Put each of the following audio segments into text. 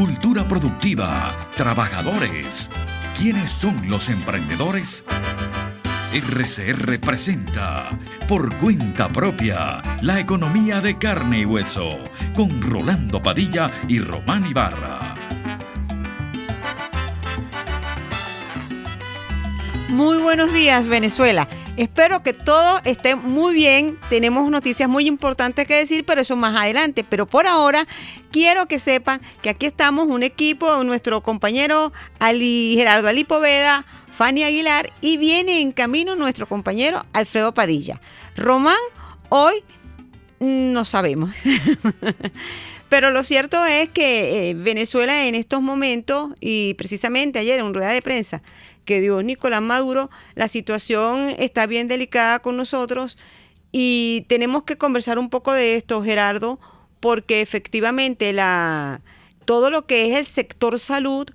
cultura productiva, trabajadores. ¿Quiénes son los emprendedores? RCR presenta Por Cuenta Propia, la economía de carne y hueso, con Rolando Padilla y Román Ibarra. Muy buenos días, Venezuela. Espero que todo esté muy bien. Tenemos noticias muy importantes que decir, pero eso más adelante. Pero por ahora, quiero que sepan que aquí estamos un equipo, nuestro compañero Gerardo Ali Poveda, Fanny Aguilar, y viene en camino nuestro compañero Alfredo Padilla. Román, hoy no sabemos. Pero lo cierto es que Venezuela en estos momentos, y precisamente ayer en rueda de prensa que dio Nicolás Maduro, la situación está bien delicada con nosotros y tenemos que conversar un poco de esto, Gerardo, porque efectivamente todo lo que es el sector salud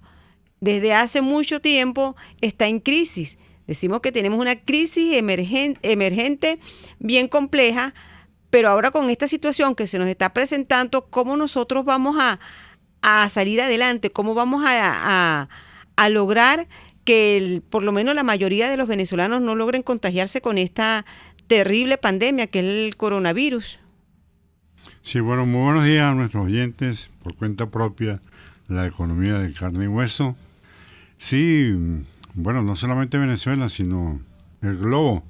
desde hace mucho tiempo está en crisis. Decimos que tenemos una crisis emergente bien compleja, pero ahora con esta situación que se nos está presentando, ¿cómo nosotros vamos a salir adelante? ¿Cómo vamos a lograr que por lo menos la mayoría de los venezolanos no logren contagiarse con esta terrible pandemia que es el coronavirus? Sí, bueno, muy buenos días a nuestros oyentes. Por cuenta propia, la economía de carne y hueso. Sí, bueno, no solamente Venezuela, sino el globo.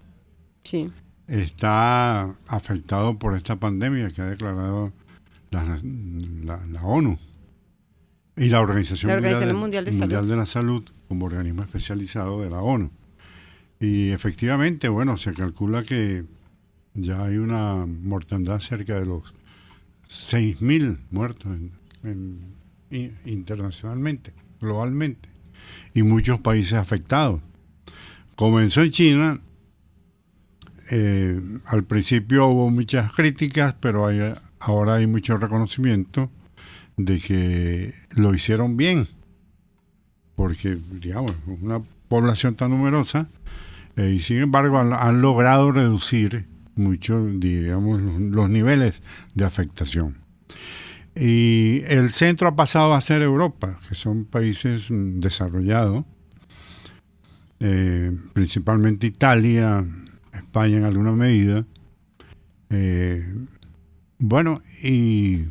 Sí. Está afectado por esta pandemia que ha declarado la ONU y la Organización Mundial de la Salud como organismo especializado de la ONU. Y efectivamente, bueno, se calcula que ya hay una mortandad cerca de los 6.000 muertos internacionalmente, globalmente, y muchos países afectados. Comenzó en China. Al principio hubo muchas críticas, pero ahora hay mucho reconocimiento de que lo hicieron bien, porque, digamos, una población tan numerosa, y sin embargo han logrado reducir mucho, digamos, los niveles de afectación. Y el centro ha pasado a ser Europa, que son países desarrollados, principalmente Italia, España en alguna medida. Bueno, y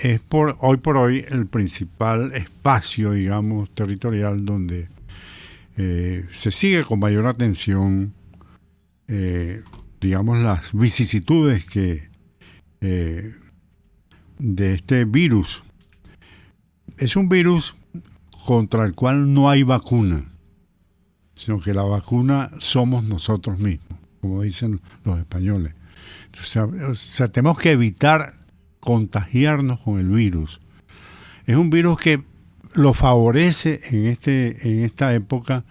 es hoy por hoy el principal espacio, digamos, territorial donde se sigue con mayor atención, digamos, las vicisitudes de este virus. Es un virus contra el cual no hay vacuna, sino que la vacuna somos nosotros mismos, como dicen los españoles. O sea, tenemos que evitar contagiarnos con el virus. Es un virus que lo favorece en esta época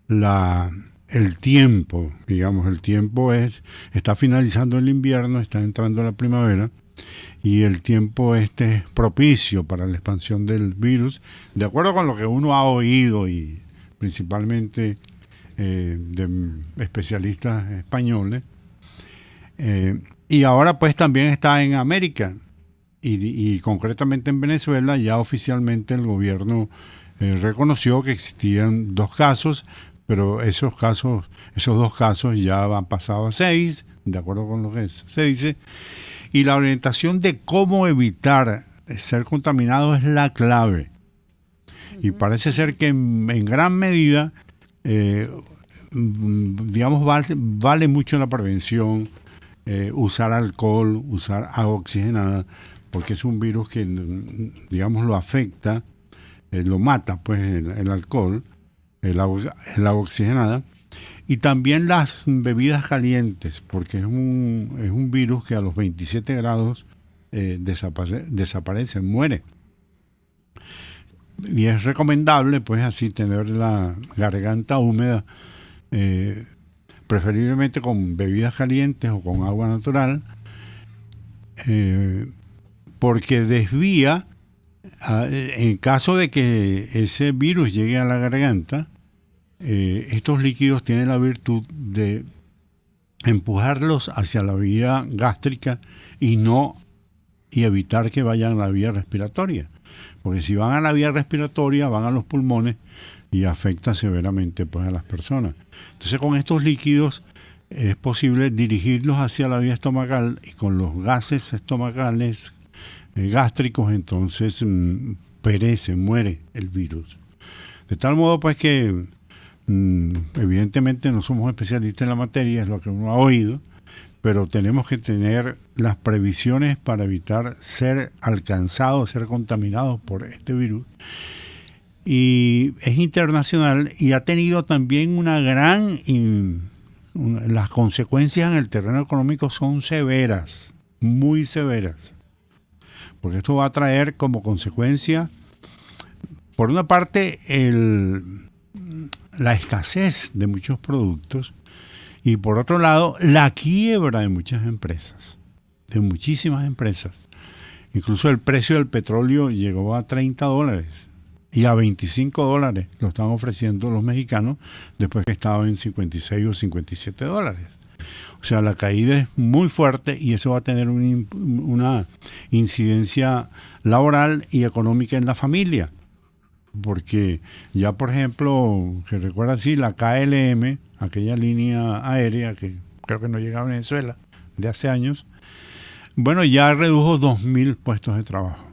el tiempo, digamos. El tiempo está finalizando el invierno, está entrando la primavera, y el tiempo es propicio para la expansión del virus, de acuerdo con lo que uno ha oído, y principalmente de especialistas españoles. Y ahora pues también está en América, y concretamente en Venezuela. Ya oficialmente el gobierno reconoció que existían 2 casos, pero esos 2 casos ya han pasado a 6, de acuerdo con lo que se dice. Y la orientación de cómo evitar ser contaminado es la clave. Y parece ser que en gran medida, digamos, vale mucho la prevención, usar alcohol, usar agua oxigenada, porque es un virus que, digamos, lo afecta, lo mata, pues, el alcohol, el agua oxigenada, y también las bebidas calientes, porque es un virus que a los 27 grados desaparece, muere. Y es recomendable, pues, así tener la garganta húmeda, preferiblemente con bebidas calientes o con agua natural, porque desvía, en caso de que ese virus llegue a la garganta, estos líquidos tienen la virtud de empujarlos hacia la vía gástrica y no y evitar que vayan a la vía respiratoria. Porque si van a la vía respiratoria, van a los pulmones y afecta severamente pues, a las personas. Entonces, con estos líquidos es posible dirigirlos hacia la vía estomacal, y con los gases estomacales, gástricos, entonces perece, muere el virus. De tal modo pues que evidentemente no somos especialistas en la materia, es lo que uno ha oído, pero tenemos que tener las previsiones para evitar ser alcanzados, ser contaminados por este virus. Y es internacional y ha tenido también una gran... las consecuencias en el terreno económico son severas, muy severas. Porque esto va a traer como consecuencia, por una parte, la escasez de muchos productos, y por otro lado, la quiebra de muchas empresas, de muchísimas empresas. Incluso el precio del petróleo llegó a $30 y a $25 lo están ofreciendo los mexicanos después que estaba en 56 o $57. O sea, la caída es muy fuerte y eso va a tener una incidencia laboral y económica en la familia. Porque ya, por ejemplo, que recuerda así, la KLM, aquella línea aérea que creo que no llegaba a Venezuela de hace años, bueno, ya redujo 2.000 puestos de trabajo.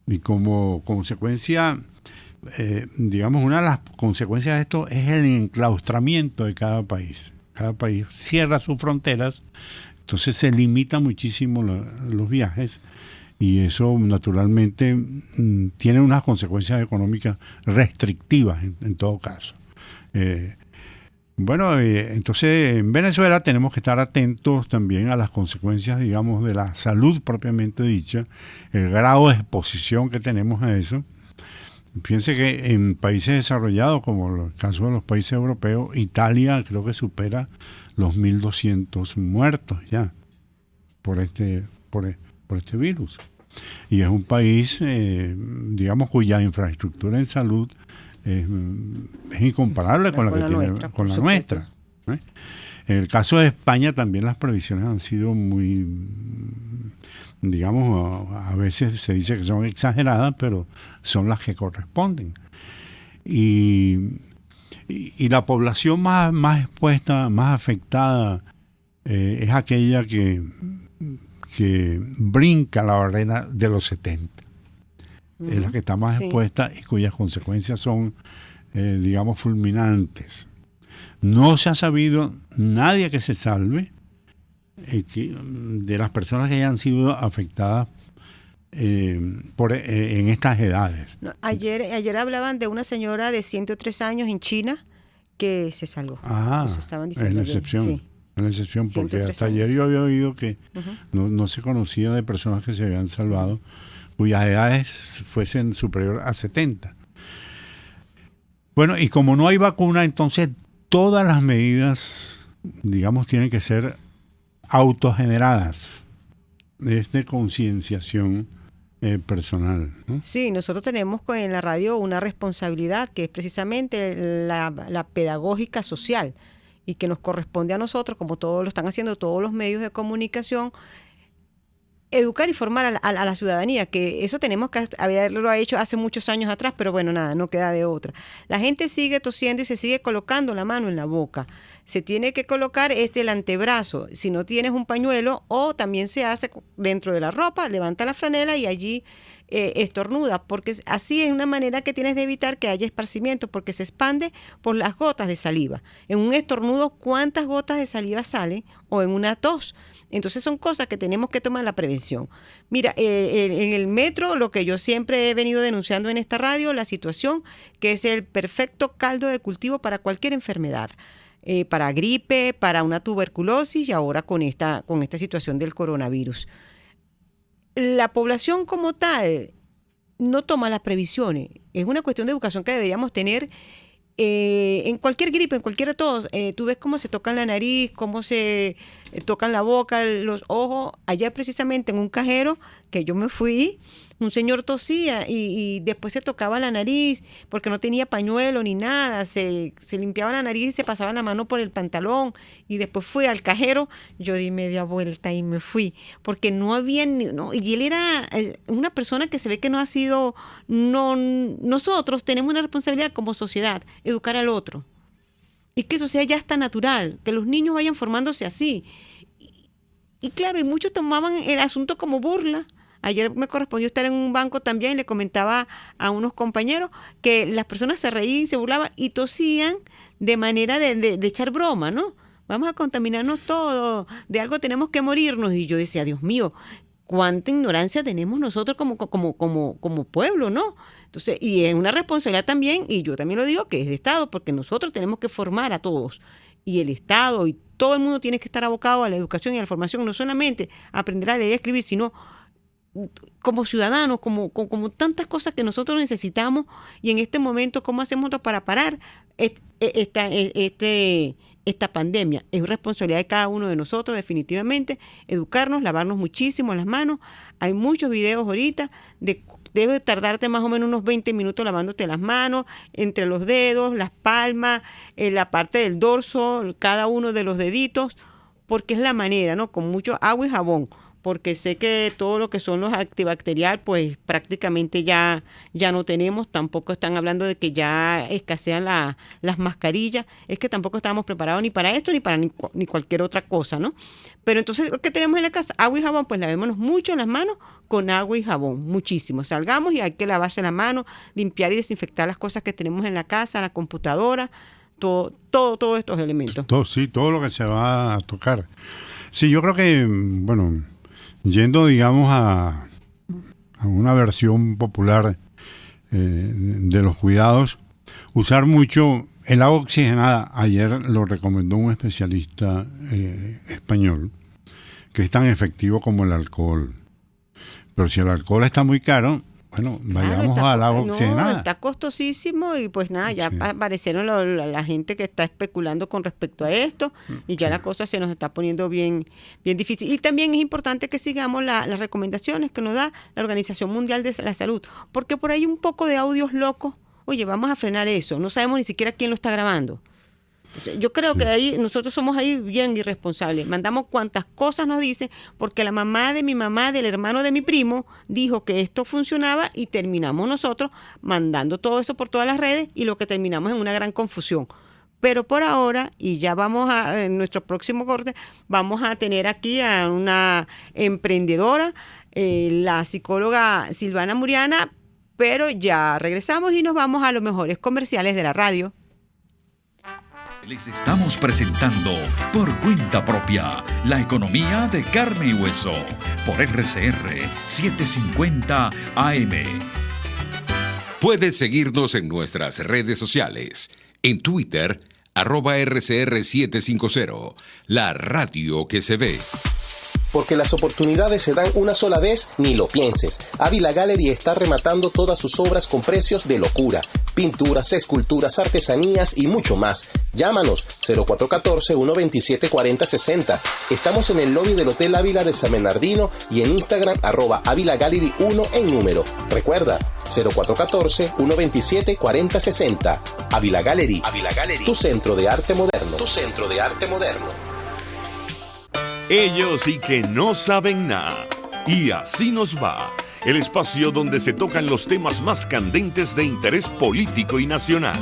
Y como consecuencia, digamos, una de las consecuencias de esto es el enclaustramiento de cada país. Cada país cierra sus fronteras, entonces se limita muchísimo los viajes. Y eso naturalmente tiene unas consecuencias económicas restrictivas en todo caso. Entonces en Venezuela tenemos que estar atentos también a las consecuencias, digamos, de la salud propiamente dicha, el grado de exposición que tenemos a eso. Fíjense que en países desarrollados, como el caso de los países europeos, Italia creo que supera los 1.200 muertos ya por este virus. Y es un país, digamos, cuya infraestructura en salud es incomparable con la nuestra. En el caso de España también las previsiones han sido muy, digamos, a veces se dice que son exageradas, pero son las que corresponden. Y la población más expuesta, más afectada, es aquella que brinca la barrera de los 70. Es la que está más expuesta y cuyas consecuencias son, digamos, fulminantes. No se ha sabido nadie que se salve de las personas que hayan sido afectadas en estas edades. No, ayer hablaban de una señora de 103 años en China que se salvó. Eso estaban diciendo es la excepción. Sí. Es la excepción, porque hasta ayer yo había oído que no se conocía de personas que se habían salvado cuyas edades fuesen superior a 70. Bueno, y como no hay vacuna, entonces todas las medidas, digamos, tienen que ser autogeneradas, de concienciación personal, ¿no? Sí, nosotros tenemos en la radio una responsabilidad que es precisamente la pedagógica social y que nos corresponde a nosotros, como todos lo están haciendo todos los medios de comunicación, educar y formar a la ciudadanía, que eso tenemos que haberlo hecho hace muchos años atrás, pero bueno, nada, no queda de otra. La gente sigue tosiendo y se sigue colocando la mano en la boca. Se tiene que colocar el antebrazo, si no tienes un pañuelo, o también se hace dentro de la ropa, levanta la franela y allí estornuda, porque así es una manera que tienes de evitar que haya esparcimiento, porque se expande por las gotas de saliva. En un estornudo, ¿cuántas gotas de saliva salen? O en una tos. Entonces son cosas que tenemos que tomar la prevención. Mira, en el metro, lo que yo siempre he venido denunciando en esta radio, la situación que es el perfecto caldo de cultivo para cualquier enfermedad, para gripe, para una tuberculosis y ahora con esta situación del coronavirus. La población como tal no toma las previsiones. Es una cuestión de educación que deberíamos tener en cualquier gripe, en cualquier tos. Tú ves cómo se tocan la nariz, cómo se tocan la boca, los ojos. Ayer precisamente en un cajero que yo me fui, un señor tosía y después se tocaba la nariz porque no tenía pañuelo ni nada, se limpiaba la nariz y se pasaba la mano por el pantalón, y después fui al cajero, yo di media vuelta y me fui, porque no había, y él era una persona que se ve que no ha sido, nosotros tenemos una responsabilidad como sociedad, educar al otro, y que eso sea ya está natural, que los niños vayan formándose así, y claro, y muchos tomaban el asunto como burla. Ayer me correspondió estar en un banco también y le comentaba a unos compañeros que las personas se reían, se burlaban y tosían de manera de echar broma, ¿no? Vamos a contaminarnos todo, de algo tenemos que morirnos. Y yo decía, Dios mío, cuánta ignorancia tenemos nosotros como pueblo, ¿no? Entonces, y es una responsabilidad también, y yo también lo digo, que es de Estado, porque nosotros tenemos que formar a todos. Y el Estado y todo el mundo tiene que estar abocado a la educación y a la formación, no solamente a aprender a leer y a escribir, sino como ciudadanos, como tantas cosas que nosotros necesitamos, y en este momento, ¿cómo hacemos nosotros para parar esta pandemia? Es responsabilidad de cada uno de nosotros, definitivamente, educarnos, lavarnos muchísimo las manos. Hay muchos videos ahorita debe tardarte más o menos unos 20 minutos lavándote las manos, entre los dedos, las palmas, la parte del dorso, cada uno de los deditos, porque es la manera, ¿no? Con mucho agua y jabón, porque sé que todo lo que son los antibacterial, pues prácticamente ya no tenemos. Tampoco están hablando de que ya escasean las mascarillas. Es que tampoco estábamos preparados ni para esto, ni para ni cualquier otra cosa, ¿no? Pero entonces, ¿qué tenemos en la casa? Agua y jabón, pues lavémonos mucho las manos con agua y jabón, muchísimo. Salgamos y hay que lavarse la mano, limpiar y desinfectar las cosas que tenemos en la casa, la computadora, todos estos elementos. Todo lo que se va a tocar. Sí, yo creo que, bueno, yendo, digamos, a una versión popular de los cuidados, usar mucho el agua oxigenada. Ayer lo recomendó un especialista español, que es tan efectivo como el alcohol. Pero si el alcohol está muy caro, bueno, vayamos al agua oxigenada. No, está costosísimo y pues nada, ya aparecieron la gente que está especulando con respecto a esto y ya la cosa se nos está poniendo bien difícil. Y también es importante que sigamos las recomendaciones que nos da la Organización Mundial de la Salud, porque por ahí hay un poco de audios locos. Oye, vamos a frenar eso, no sabemos ni siquiera quién lo está grabando. Yo creo que ahí nosotros somos ahí bien irresponsables. Mandamos cuantas cosas nos dicen, porque la mamá de mi mamá, del hermano de mi primo, dijo que esto funcionaba y terminamos nosotros mandando todo eso por todas las redes y lo que terminamos en una gran confusión. Pero por ahora, y ya en nuestro próximo corte, vamos a tener aquí a una emprendedora, la psicóloga Silvana Muriana, pero ya regresamos y nos vamos a los mejores comerciales de la radio. Les estamos presentando Por Cuenta Propia, la economía de carne y hueso, por RCR 750 AM. Puedes seguirnos en nuestras redes sociales. En Twitter, @RCR750, la radio que se ve. Porque las oportunidades se dan una sola vez, ni lo pienses. Ávila Gallery está rematando todas sus obras con precios de locura. Pinturas, esculturas, artesanías y mucho más. Llámanos 0414-127-4060. Estamos en el lobby del Hotel Ávila de San Bernardino y en Instagram @Ávila Gallery 1 en número. Recuerda, 0414-127-4060. Ávila Gallery, tu centro de arte moderno. Ellos y que no saben nada. Y así nos va. El espacio donde se tocan los temas más candentes de interés político y nacional.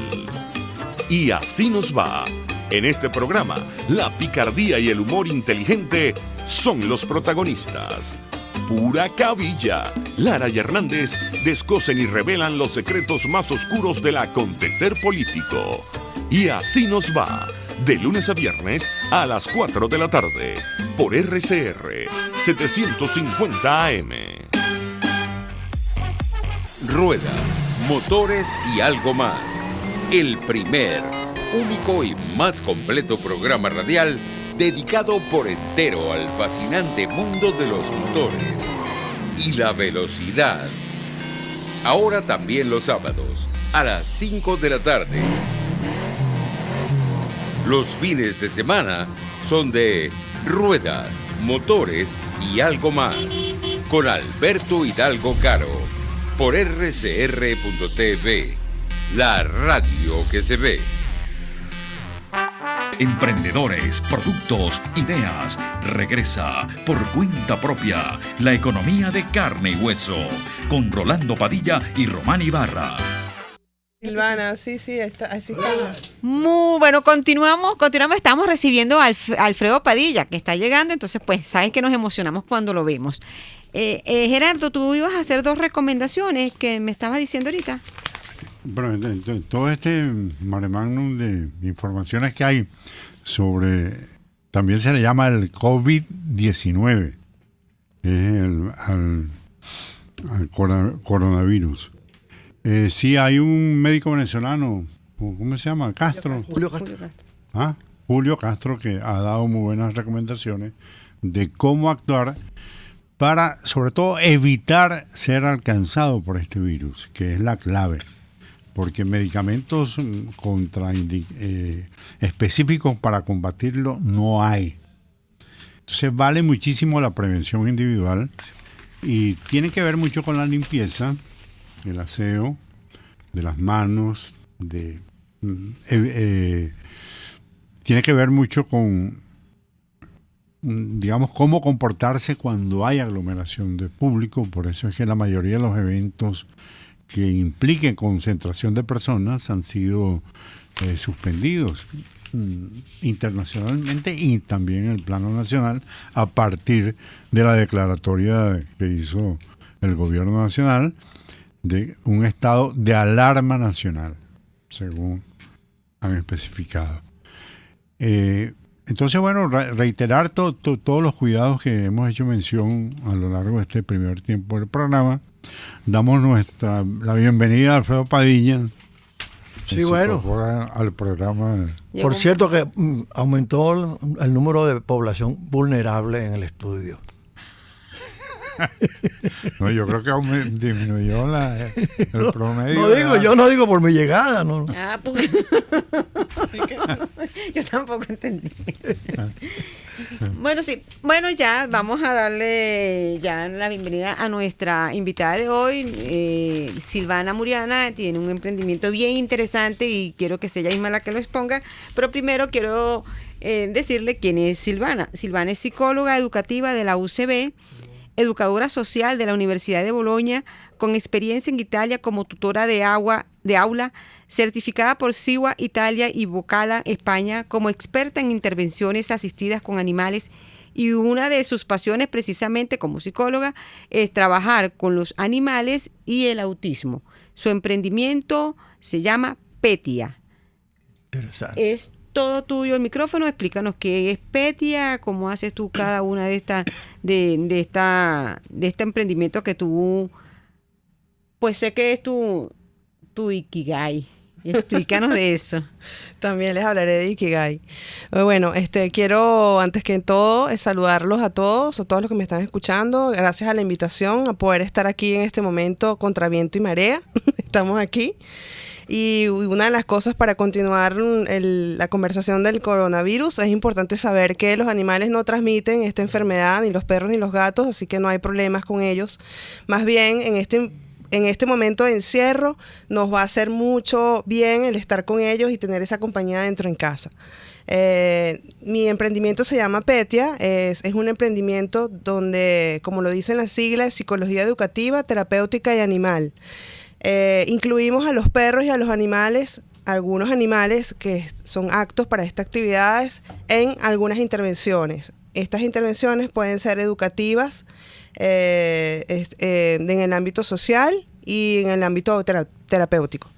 Y así nos va. En este programa, la picardía y el humor inteligente son los protagonistas. Pura cabilla. Lara y Hernández descosen y revelan los secretos más oscuros del acontecer político. Y así nos va. De lunes a viernes a las 4 de la tarde. Por RCR 750 AM. Ruedas, motores y algo más. El primer, único y más completo programa radial dedicado por entero al fascinante mundo de los motores y la velocidad. Ahora también los sábados a las 5 de la tarde. Los fines de semana son de ruedas, motores y algo más. Con Alberto Hidalgo Caro. Por RCR.tv. La radio que se ve. Emprendedores, productos, ideas. Regresa por cuenta propia la economía de carne y hueso con Rolando Padilla y Román Ibarra. Silvana, sí, así está. Muy bueno, continuamos, estamos recibiendo a Alfredo Padilla, que está llegando, entonces pues saben que nos emocionamos cuando lo vemos. Gerardo, tú ibas a hacer 2 recomendaciones que me estabas diciendo ahorita. Bueno, todo este mare magnum de informaciones que hay sobre, también se le llama el COVID-19, al coronavirus. Sí, hay un médico venezolano, ¿cómo se llama? Castro. Julio Castro. Julio Castro, que ha dado muy buenas recomendaciones de cómo actuar para, sobre todo, evitar ser alcanzado por este virus, que es la clave. Porque medicamentos específicos para combatirlo no hay. Entonces vale muchísimo la prevención individual y tiene que ver mucho con la limpieza, el aseo de las manos, tiene que ver mucho con, digamos, cómo comportarse cuando hay aglomeración de público. Por eso es que la mayoría de los eventos que impliquen concentración de personas han sido suspendidos internacionalmente y también en el plano nacional a partir de la declaratoria que hizo el gobierno nacional de un estado de alarma nacional, según han especificado. Entonces, bueno, reiterar todos los cuidados que hemos hecho mención a lo largo de este primer tiempo del programa. Damos la bienvenida a Alfredo Padilla. Sí, bueno. Al programa. Por cierto que aumentó el número de población vulnerable en el estudio. No, yo creo que disminuyó el promedio. Yo no digo por mi llegada, no. Porque yo tampoco entendí. Bueno, sí. Bueno, ya vamos a darle ya la bienvenida a nuestra invitada de hoy, Silvana Muriana. Tiene un emprendimiento bien interesante y quiero que sea ella misma la que lo exponga. Pero primero quiero decirle quién es Silvana. Silvana es psicóloga educativa de la UCB, educadora social de la Universidad de Bolonia, con experiencia en Italia como tutora de aula, certificada por SIWA Italia y Vocala España como experta en intervenciones asistidas con animales, y una de sus pasiones precisamente como psicóloga es trabajar con los animales y el autismo. Su emprendimiento se llama Petia. Interesante. Es todo tuyo el micrófono. Explícanos qué es Petia, cómo haces tú cada una de este emprendimiento que tú, pues sé que es tu Ikigai. Explícanos de eso. También les hablaré de Ikigai. Bueno, quiero antes que todo saludarlos a todos los que me están escuchando. Gracias a la invitación a poder estar aquí en este momento contra viento y marea. Estamos aquí. Y una de las cosas para continuar la conversación del coronavirus, es importante saber que los animales no transmiten esta enfermedad, ni los perros ni los gatos, así que no hay problemas con ellos. Más bien, en este momento de encierro, nos va a hacer mucho bien el estar con ellos y tener esa compañía dentro en casa. Mi emprendimiento se llama Petia, es un emprendimiento donde, como lo dicen las siglas, psicología educativa, terapéutica y animal. Incluimos a los perros y a los animales, algunos animales que son aptos para estas actividades, en algunas intervenciones. Estas intervenciones pueden ser educativas en el ámbito social y en el ámbito terapéutico.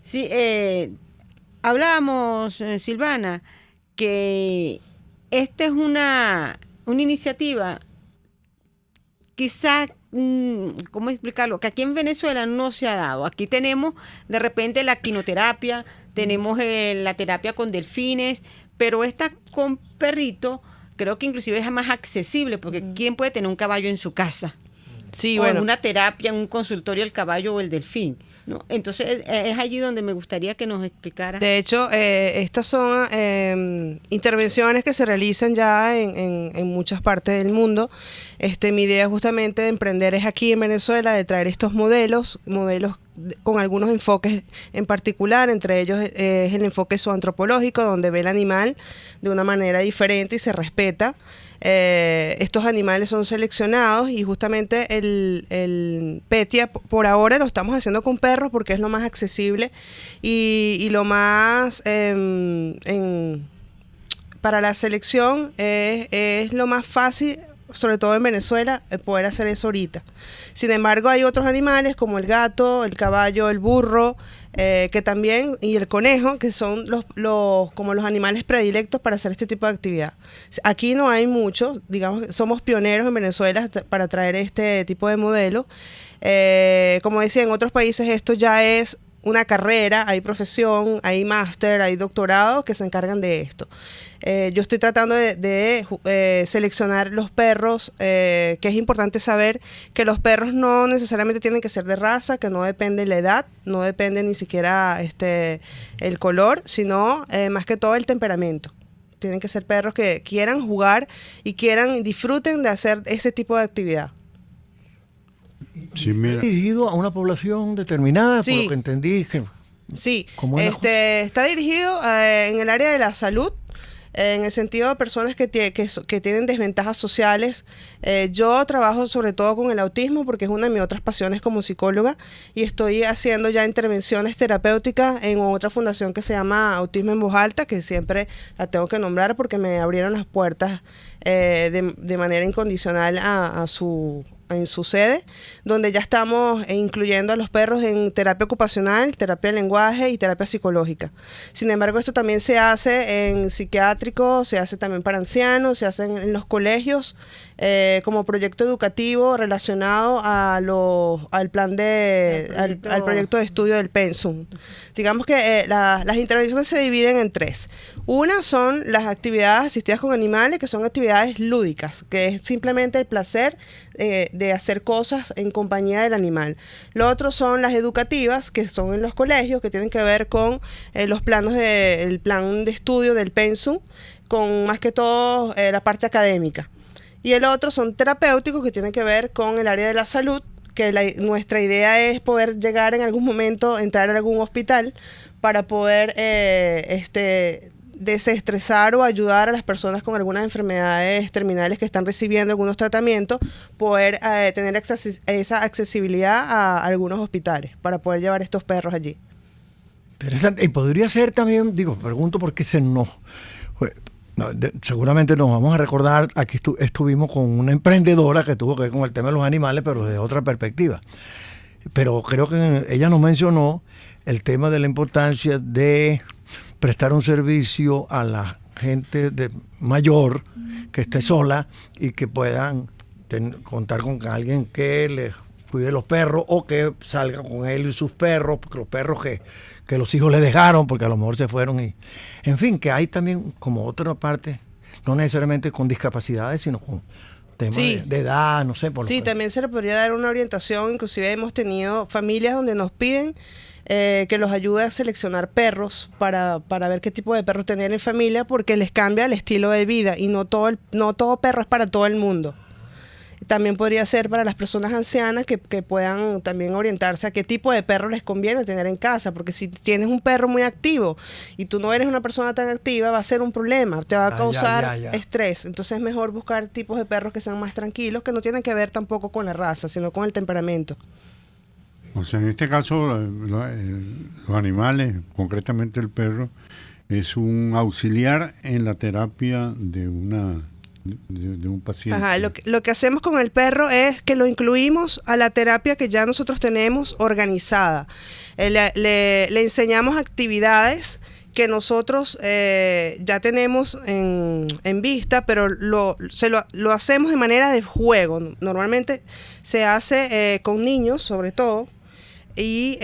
Sí, hablábamos, Silvana, que esta es una iniciativa quizá, ¿cómo explicarlo? Que aquí en Venezuela no se ha dado. Aquí tenemos de repente la quinoterapia, tenemos la terapia con delfines, pero esta con perrito creo que inclusive es más accesible, porque ¿quién puede tener un caballo en su casa? Sí, o bueno. una terapia en un consultorio el caballo o el delfín. ¿no? Entonces es allí donde me gustaría que nos explicara. De hecho, estas son intervenciones que se realizan ya en muchas partes del mundo. Mi idea justamente de emprender es aquí en Venezuela, de traer estos modelos con algunos enfoques en particular. Entre ellos es el enfoque zooantropológico, donde ve el animal de una manera diferente y se respeta. Estos animales son seleccionados y justamente el PETIA por ahora lo estamos haciendo con perros porque es lo más accesible y lo más para la selección es lo más fácil, sobre todo en Venezuela, poder hacer eso ahorita. Sin embargo, hay otros animales como el gato, el caballo, el burro, que también, y el conejo, que son como los animales predilectos para hacer este tipo de actividad. Aquí no hay mucho, digamos, somos pioneros en Venezuela para traer este tipo de modelo. Como decía, en otros países esto ya es una carrera, hay profesión, hay máster, hay doctorado que se encargan de esto. Yo estoy tratando de seleccionar los perros, que es importante saber que los perros no necesariamente tienen que ser de raza, que no depende la edad, no depende ni siquiera el color, sino más que todo el temperamento. Tienen que ser perros que quieran jugar y disfruten de hacer ese tipo de actividad. Sí, mira. Dirigido a una población determinada, Sí. por lo que entendí. Sí, ¿Cómo es la cosa? está dirigido en el área de la salud, en el sentido de personas que tienen desventajas sociales. Yo trabajo sobre todo con el autismo porque es una de mis otras pasiones como psicóloga y estoy haciendo ya intervenciones terapéuticas en otra fundación que se llama Autismo en Voz Alta, que siempre la tengo que nombrar porque me abrieron las puertas de manera incondicional en su sede, donde ya estamos incluyendo a los perros en terapia ocupacional, terapia de lenguaje y terapia psicológica. Sin embargo, esto también se hace en psiquiátrico, se hace también para ancianos, se hace en los colegios, como proyecto educativo relacionado al proyecto de estudio del Pensum. Digamos que las intervenciones se dividen en tres. Una son las actividades asistidas con animales, que son actividades lúdicas, que es simplemente el placer de hacer cosas en compañía del animal. Lo otro son las educativas, que son en los colegios, que tienen que ver con el plan de estudio del Pensum, con más que todo la parte académica. Y el otro son terapéuticos, que tienen que ver con el área de la salud, que nuestra idea es poder llegar en algún momento, entrar a algún hospital para poder desestresar o ayudar a las personas con algunas enfermedades terminales que están recibiendo algunos tratamientos, poder tener esa accesibilidad a algunos hospitales para poder llevar estos perros allí. Interesante. Y podría ser también, pregunto por qué seguramente nos vamos a recordar, aquí estuvimos con una emprendedora que tuvo que ver con el tema de los animales, pero desde otra perspectiva. Pero creo que ella nos mencionó el tema de la importancia de prestar un servicio a la gente mayor que esté sola y que puedan contar con alguien que les cuide los perros o que salga con él y sus perros, porque los perros que los hijos le dejaron porque a lo mejor se fueron. Y en fin, que hay también como otra parte, no necesariamente con discapacidades, sino con temas de edad, no sé. Sí, también se le podría dar una orientación. Inclusive hemos tenido familias donde nos piden que los ayude a seleccionar perros para ver qué tipo de perros tener en familia, porque les cambia el estilo de vida y no todo perro es para todo el mundo. También podría ser para las personas ancianas que puedan también orientarse a qué tipo de perro les conviene tener en casa, porque si tienes un perro muy activo y tú no eres una persona tan activa, va a ser un problema, te va a causar estrés. Entonces es mejor buscar tipos de perros que sean más tranquilos, que no tienen que ver tampoco con la raza, sino con el temperamento. O sea, en este caso, los animales, concretamente el perro, es un auxiliar en la terapia de un paciente. Ajá, lo que hacemos con el perro es que lo incluimos a la terapia que ya nosotros tenemos organizada. Le enseñamos actividades que nosotros ya tenemos en vista, pero lo hacemos de manera de juego. Normalmente se hace con niños, sobre todo, Y,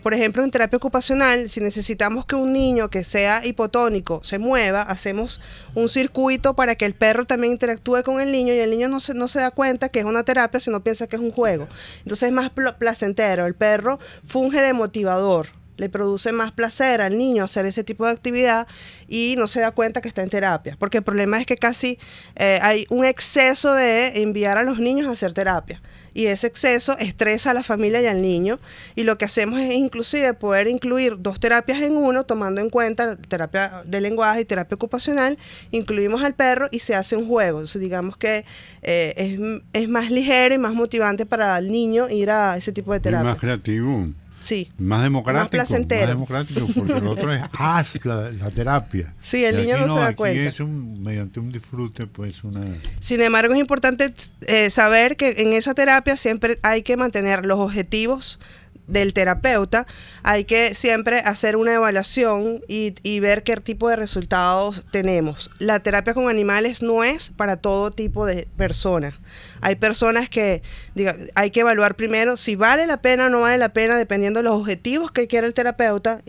por ejemplo, en terapia ocupacional, si necesitamos que un niño que sea hipotónico se mueva, hacemos un circuito para que el perro también interactúe con el niño, y el niño no se da cuenta que es una terapia, sino piensa que es un juego. Entonces es más placentero. El perro funge de motivador. Le produce más placer al niño hacer ese tipo de actividad y no se da cuenta que está en terapia. Porque el problema es que casi hay un exceso de enviar a los niños a hacer terapia. Y ese exceso estresa a la familia y al niño. Y lo que hacemos es inclusive poder incluir 2 terapias en uno, tomando en cuenta terapia de lenguaje y terapia ocupacional. Incluimos al perro y se hace un juego. Entonces digamos que es más ligero y más motivante para el niño ir a ese tipo de terapia. Es más creativo. Sí. Más democrático. Más placentero. Más democrático, porque el otro es la terapia. Sí, el niño no se da cuenta. Es mediante un disfrute, pues una... Sin embargo, es importante saber que en esa terapia siempre hay que mantener los objetivos del terapeuta, hay que siempre hacer una evaluación y ver qué tipo de resultados tenemos. La terapia con animales no es para todo tipo de personas. Hay personas que hay que evaluar primero si vale la pena o no vale la pena, dependiendo de los objetivos que quiera el terapeuta.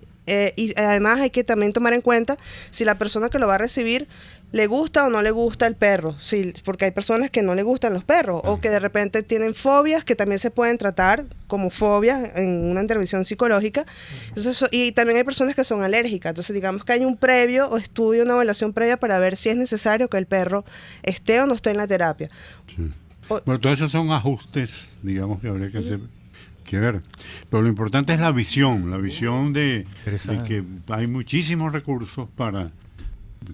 Y además hay que también tomar en cuenta si la persona que lo va a recibir le gusta o no le gusta el perro, sí, porque hay personas que no le gustan los perros o que de repente tienen fobias que también se pueden tratar como fobias en una intervención psicológica. Entonces, y también hay personas que son alérgicas. Entonces digamos que hay un previo o estudio, una evaluación previa para ver si es necesario que el perro esté o no esté en la terapia. Sí. Bueno, todos esos son ajustes, digamos, que habría que hacer. Que ver, pero lo importante es la visión de que hay muchísimos recursos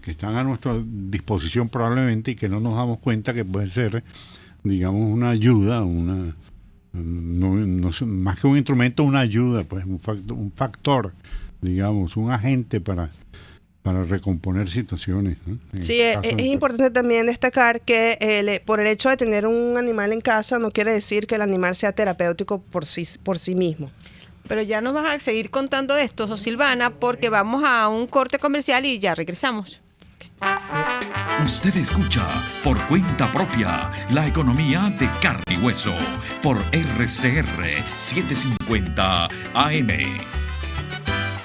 que están a nuestra disposición probablemente y que no nos damos cuenta que puede ser, digamos, una ayuda, más que un instrumento, una ayuda, pues un factor, digamos, un agente para recomponer situaciones, ¿no? Sí, es importante también destacar que por el hecho de tener un animal en casa no quiere decir que el animal sea terapéutico por sí mismo. Pero ya nos vas a seguir contando de esto, Silvana, porque vamos a un corte comercial y ya regresamos. Usted escucha Por Cuenta Propia, la economía de carne y hueso, por RCR 750 AM.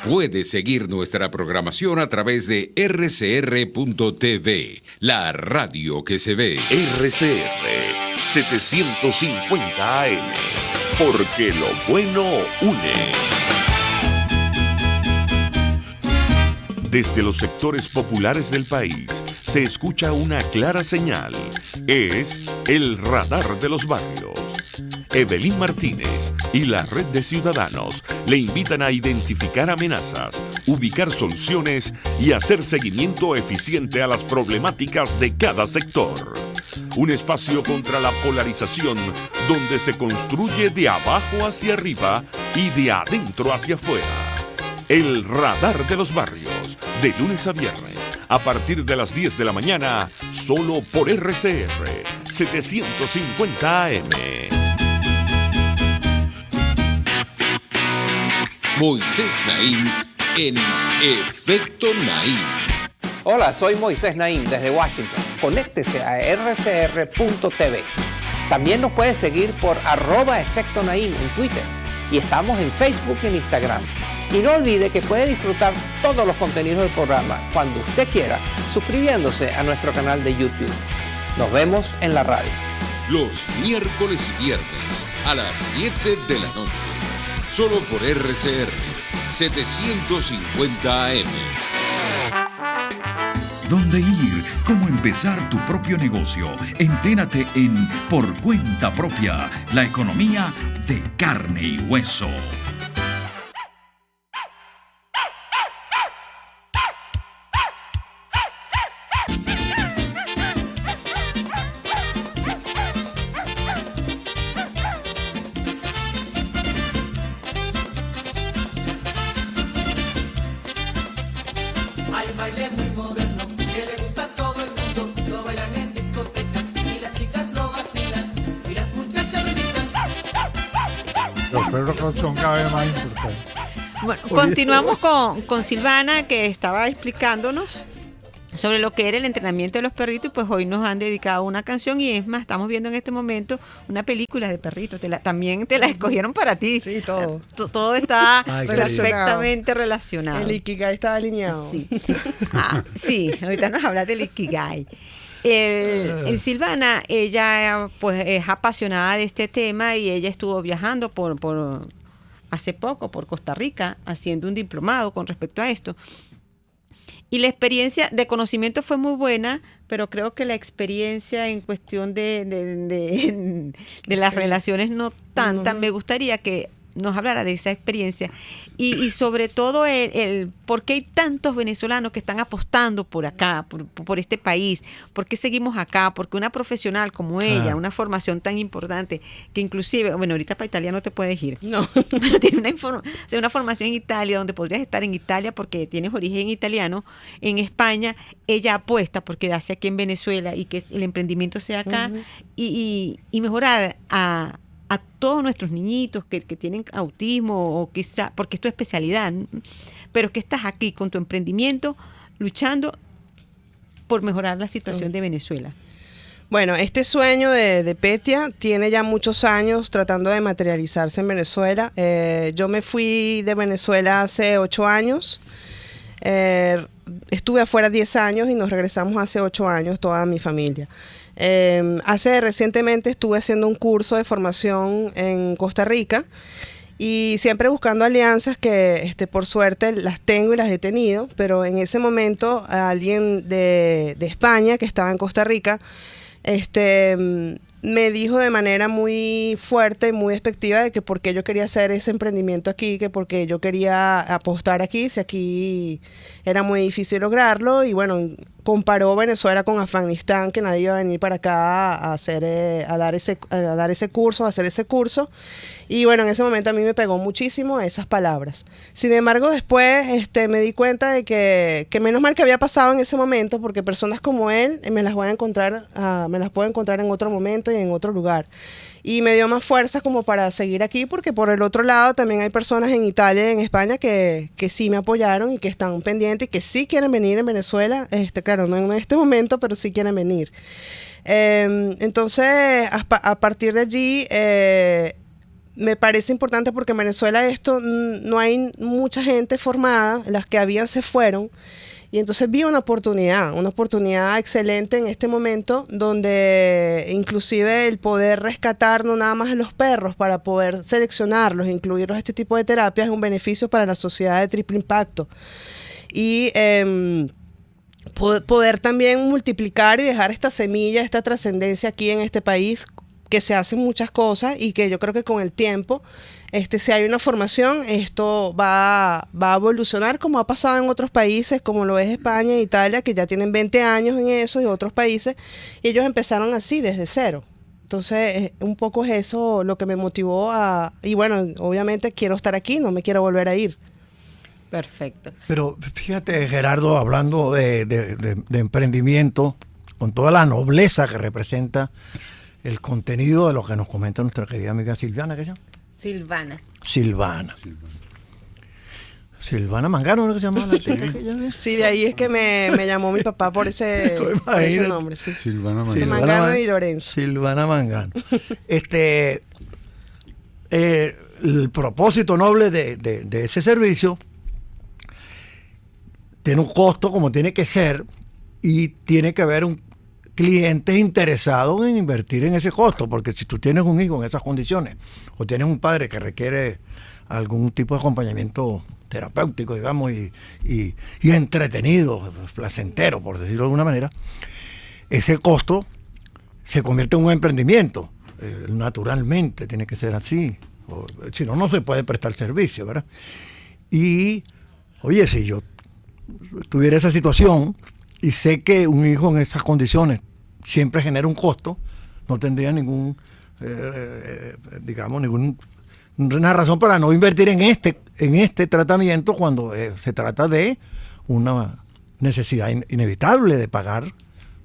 Puede seguir nuestra programación a través de rcr.tv, la radio que se ve. RCR 750 AM, porque lo bueno une. Desde los sectores populares del país se escucha una clara señal. Es el radar de los barrios. Evelyn Martínez y la Red de Ciudadanos le invitan a identificar amenazas, ubicar soluciones y hacer seguimiento eficiente a las problemáticas de cada sector. Un espacio contra la polarización donde se construye de abajo hacia arriba y de adentro hacia afuera. El radar de los barrios, de lunes a viernes, a partir de las 10 de la mañana, solo por RCR 750 AM. Moisés Naim en Efecto Naim. Hola, soy Moisés Naim desde Washington. Conéctese a rcr.tv. También nos puede seguir por @Efecto Naim en Twitter. Y estamos en Facebook y en Instagram. Y no olvide que puede disfrutar todos los contenidos del programa cuando usted quiera, suscribiéndose a nuestro canal de YouTube. Nos vemos en la radio. Los miércoles y viernes a las 7 de la noche. Solo por RCR 750 AM. ¿Dónde ir? ¿Cómo empezar tu propio negocio? Entérate en Por Cuenta Propia, la economía de carne y hueso. Los perros son cada vez más importantes. Bueno, continuamos con Silvana, que estaba explicándonos sobre lo que era el entrenamiento de los perritos, y pues hoy nos han dedicado una canción, y es más, estamos viendo en este momento una película de perritos, también te la escogieron para ti. Sí, todo. Todo está Ay, qué perfectamente relacionado. El Ikigai está alineado. Sí. Sí, ahorita nos hablas del Ikigai. En Silvana, ella pues es apasionada de este tema, y ella estuvo viajando hace poco por Costa Rica haciendo un diplomado con respecto a esto. Y la experiencia de conocimiento fue muy buena, pero creo que la experiencia en cuestión de las relaciones no tanta. Me gustaría que nos hablara de esa experiencia y sobre todo el por qué hay tantos venezolanos que están apostando por acá, por este país, por qué seguimos acá, porque una profesional como ella, una formación tan importante, que inclusive, bueno, ahorita para Italia no te puedes ir, No. pero tiene una formación en Italia, donde podrías estar en Italia porque tienes origen italiano. En España ella apuesta porque hace aquí en Venezuela, y que el emprendimiento sea acá, y mejorar a todos nuestros niñitos que tienen autismo, o quizá, porque es tu especialidad, pero que estás aquí con tu emprendimiento luchando por mejorar la situación de Venezuela. Bueno, este sueño de Petia tiene ya muchos años tratando de materializarse en Venezuela. Yo me fui de Venezuela hace 8 años. Estuve afuera 10 años y nos regresamos hace 8 años toda mi familia. Recientemente estuve haciendo un curso de formación en Costa Rica, y siempre buscando alianzas que por suerte las tengo y las he tenido, pero en ese momento alguien de España que estaba en Costa Rica me dijo de manera muy fuerte y muy despectiva de que por qué yo quería hacer ese emprendimiento aquí, que porque yo quería apostar aquí, si aquí era muy difícil lograrlo. Y bueno, comparó Venezuela con Afganistán, que nadie iba a venir para acá a dar ese curso. Y bueno, en ese momento a mí me pegó muchísimo esas palabras. Sin embargo, después me di cuenta de que menos mal que había pasado en ese momento, porque personas como él me las puedo encontrar en otro momento y en otro lugar. Y me dio más fuerza como para seguir aquí, porque por el otro lado también hay personas en Italia y en España que sí me apoyaron y que están pendientes y que sí quieren venir en Venezuela. Claro, no en este momento, pero sí quieren venir. Entonces, a partir de allí, me parece importante, porque en Venezuela no hay mucha gente formada, las que habían se fueron. Y entonces vi una oportunidad excelente en este momento, donde inclusive el poder rescatar no nada más a los perros, para poder seleccionarlos e incluirlos a este tipo de terapias, es un beneficio para la sociedad de triple impacto. Y poder también multiplicar y dejar esta semilla, esta trascendencia aquí en este país, que se hacen muchas cosas, y que yo creo que con el tiempo, si hay una formación, esto va a evolucionar, como ha pasado en otros países, como lo es España e Italia, que ya tienen 20 años en eso, y otros países, y ellos empezaron así, desde cero. Entonces, un poco es eso lo que me motivó y bueno, obviamente quiero estar aquí, no me quiero volver a ir. Perfecto. Pero fíjate, Gerardo, hablando de emprendimiento, con toda la nobleza que representa el contenido de lo que nos comenta nuestra querida amiga Silvana, ¿qué se llama? Silvana Mangano, ¿no que se llama? Sí, de ahí es que me llamó mi papá por ese nombre. Sí. Silvana Mangano y Lorenzo. Silvana Mangano. El propósito noble de ese servicio tiene un costo como tiene que ser, y tiene que haber un cliente interesado en invertir en ese costo, porque si tú tienes un hijo en esas condiciones, o tienes un padre que requiere algún tipo de acompañamiento terapéutico, digamos, y entretenido, placentero, por decirlo de alguna manera, ese costo se convierte en un emprendimiento. Naturalmente tiene que ser así, si no, no se puede prestar servicio, ¿verdad? Y, oye, si yo tuviera esa situación, y sé que un hijo en esas condiciones siempre genera un costo, no tendría ninguna razón para no invertir en este tratamiento, cuando se trata de una necesidad inevitable de pagar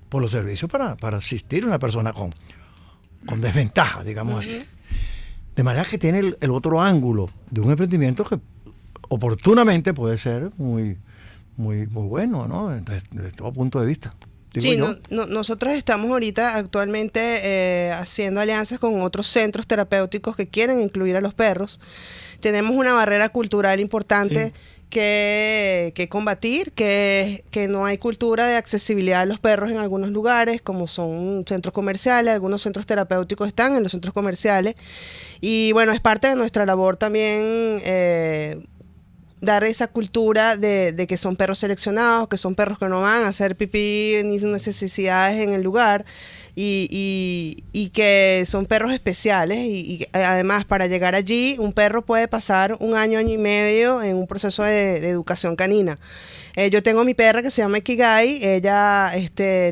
por los servicios para asistir a una persona con desventaja, digamos así. De manera que tiene el otro ángulo de un emprendimiento que oportunamente puede ser muy muy bueno, ¿no? Desde todo punto de vista. Sí, nosotros estamos ahorita actualmente haciendo alianzas con otros centros terapéuticos que quieren incluir a los perros. Tenemos una barrera cultural importante que combatir, que no hay cultura de accesibilidad a los perros en algunos lugares, como son centros comerciales, algunos centros terapéuticos están en los centros comerciales. Y bueno, es parte de nuestra labor también dar esa cultura de que son perros seleccionados, que son perros que no van a hacer pipí ni sus necesidades en el lugar y que son perros especiales y además para llegar allí un perro puede pasar un año y medio en un proceso de educación canina. Yo tengo mi perra que se llama Ikigai, ella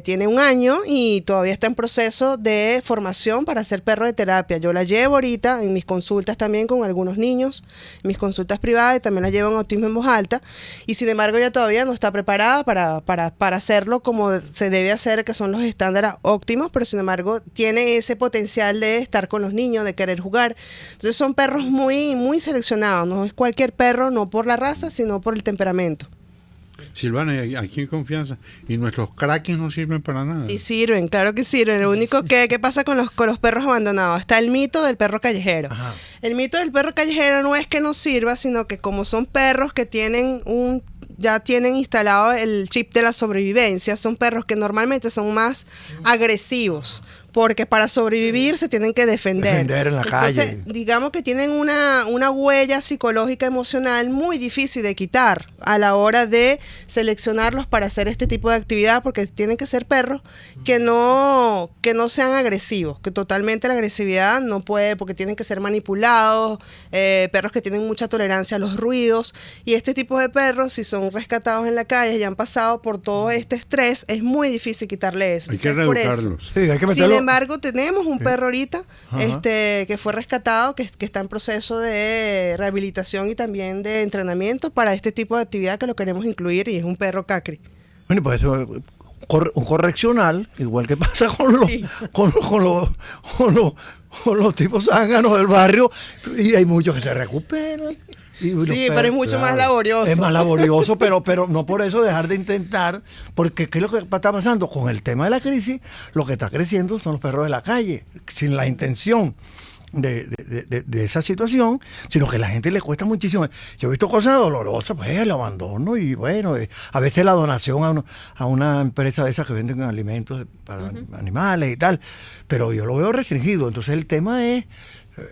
tiene 1 año y todavía está en proceso de formación para ser perro de terapia. Yo la llevo ahorita en mis consultas también con algunos niños, en mis consultas privadas, y también la llevo en autismo en voz alta, y sin embargo ella todavía no está preparada para hacerlo como se debe hacer, que son los estándares óptimos, pero sin embargo tiene ese potencial de estar con los niños, de querer jugar. Entonces son perros muy, muy seleccionados, no es cualquier perro, no por la raza, sino por el temperamento. Silvana, aquí en confianza. ¿Y nuestros crackers no sirven para nada? Sí sirven, claro que sirven. Lo único ¿qué pasa con los perros abandonados? Está el mito del perro callejero. Ajá. El mito del perro callejero no es que no sirva, sino que como son perros que ya tienen instalado el chip de la sobrevivencia, son perros que normalmente son más agresivos, porque para sobrevivir se tienen que defender. Defender en la calle. Digamos que tienen una huella psicológica, emocional muy difícil de quitar a la hora de seleccionarlos para hacer este tipo de actividad, porque tienen que ser perros que no sean agresivos, que totalmente la agresividad no puede, porque tienen que ser manipulados, perros que tienen mucha tolerancia a los ruidos, y este tipo de perros, si son rescatados en la calle y han pasado por todo este estrés, es muy difícil quitarle eso. Hay que reeducarlos. Sí, hay que meterlo. Sin embargo, tenemos un perro ahorita que fue rescatado, que está en proceso de rehabilitación y también de entrenamiento para este tipo de actividad, que lo queremos incluir, y es un perro cacri. Bueno, pues eso, un correccional, igual que pasa con los tipos zánganos del barrio, y hay muchos que se recuperan. Sí, pero es mucho más laborioso. Es más laborioso, pero no por eso dejar de intentar, porque ¿qué es lo que está pasando? Con el tema de la crisis, lo que está creciendo son los perros de la calle, sin la intención de esa situación, sino que a la gente le cuesta muchísimo. Yo he visto cosas dolorosas, pues el abandono y bueno, a veces la donación a una empresa de esas que venden alimentos para animales y tal, pero yo lo veo restringido. Entonces el tema es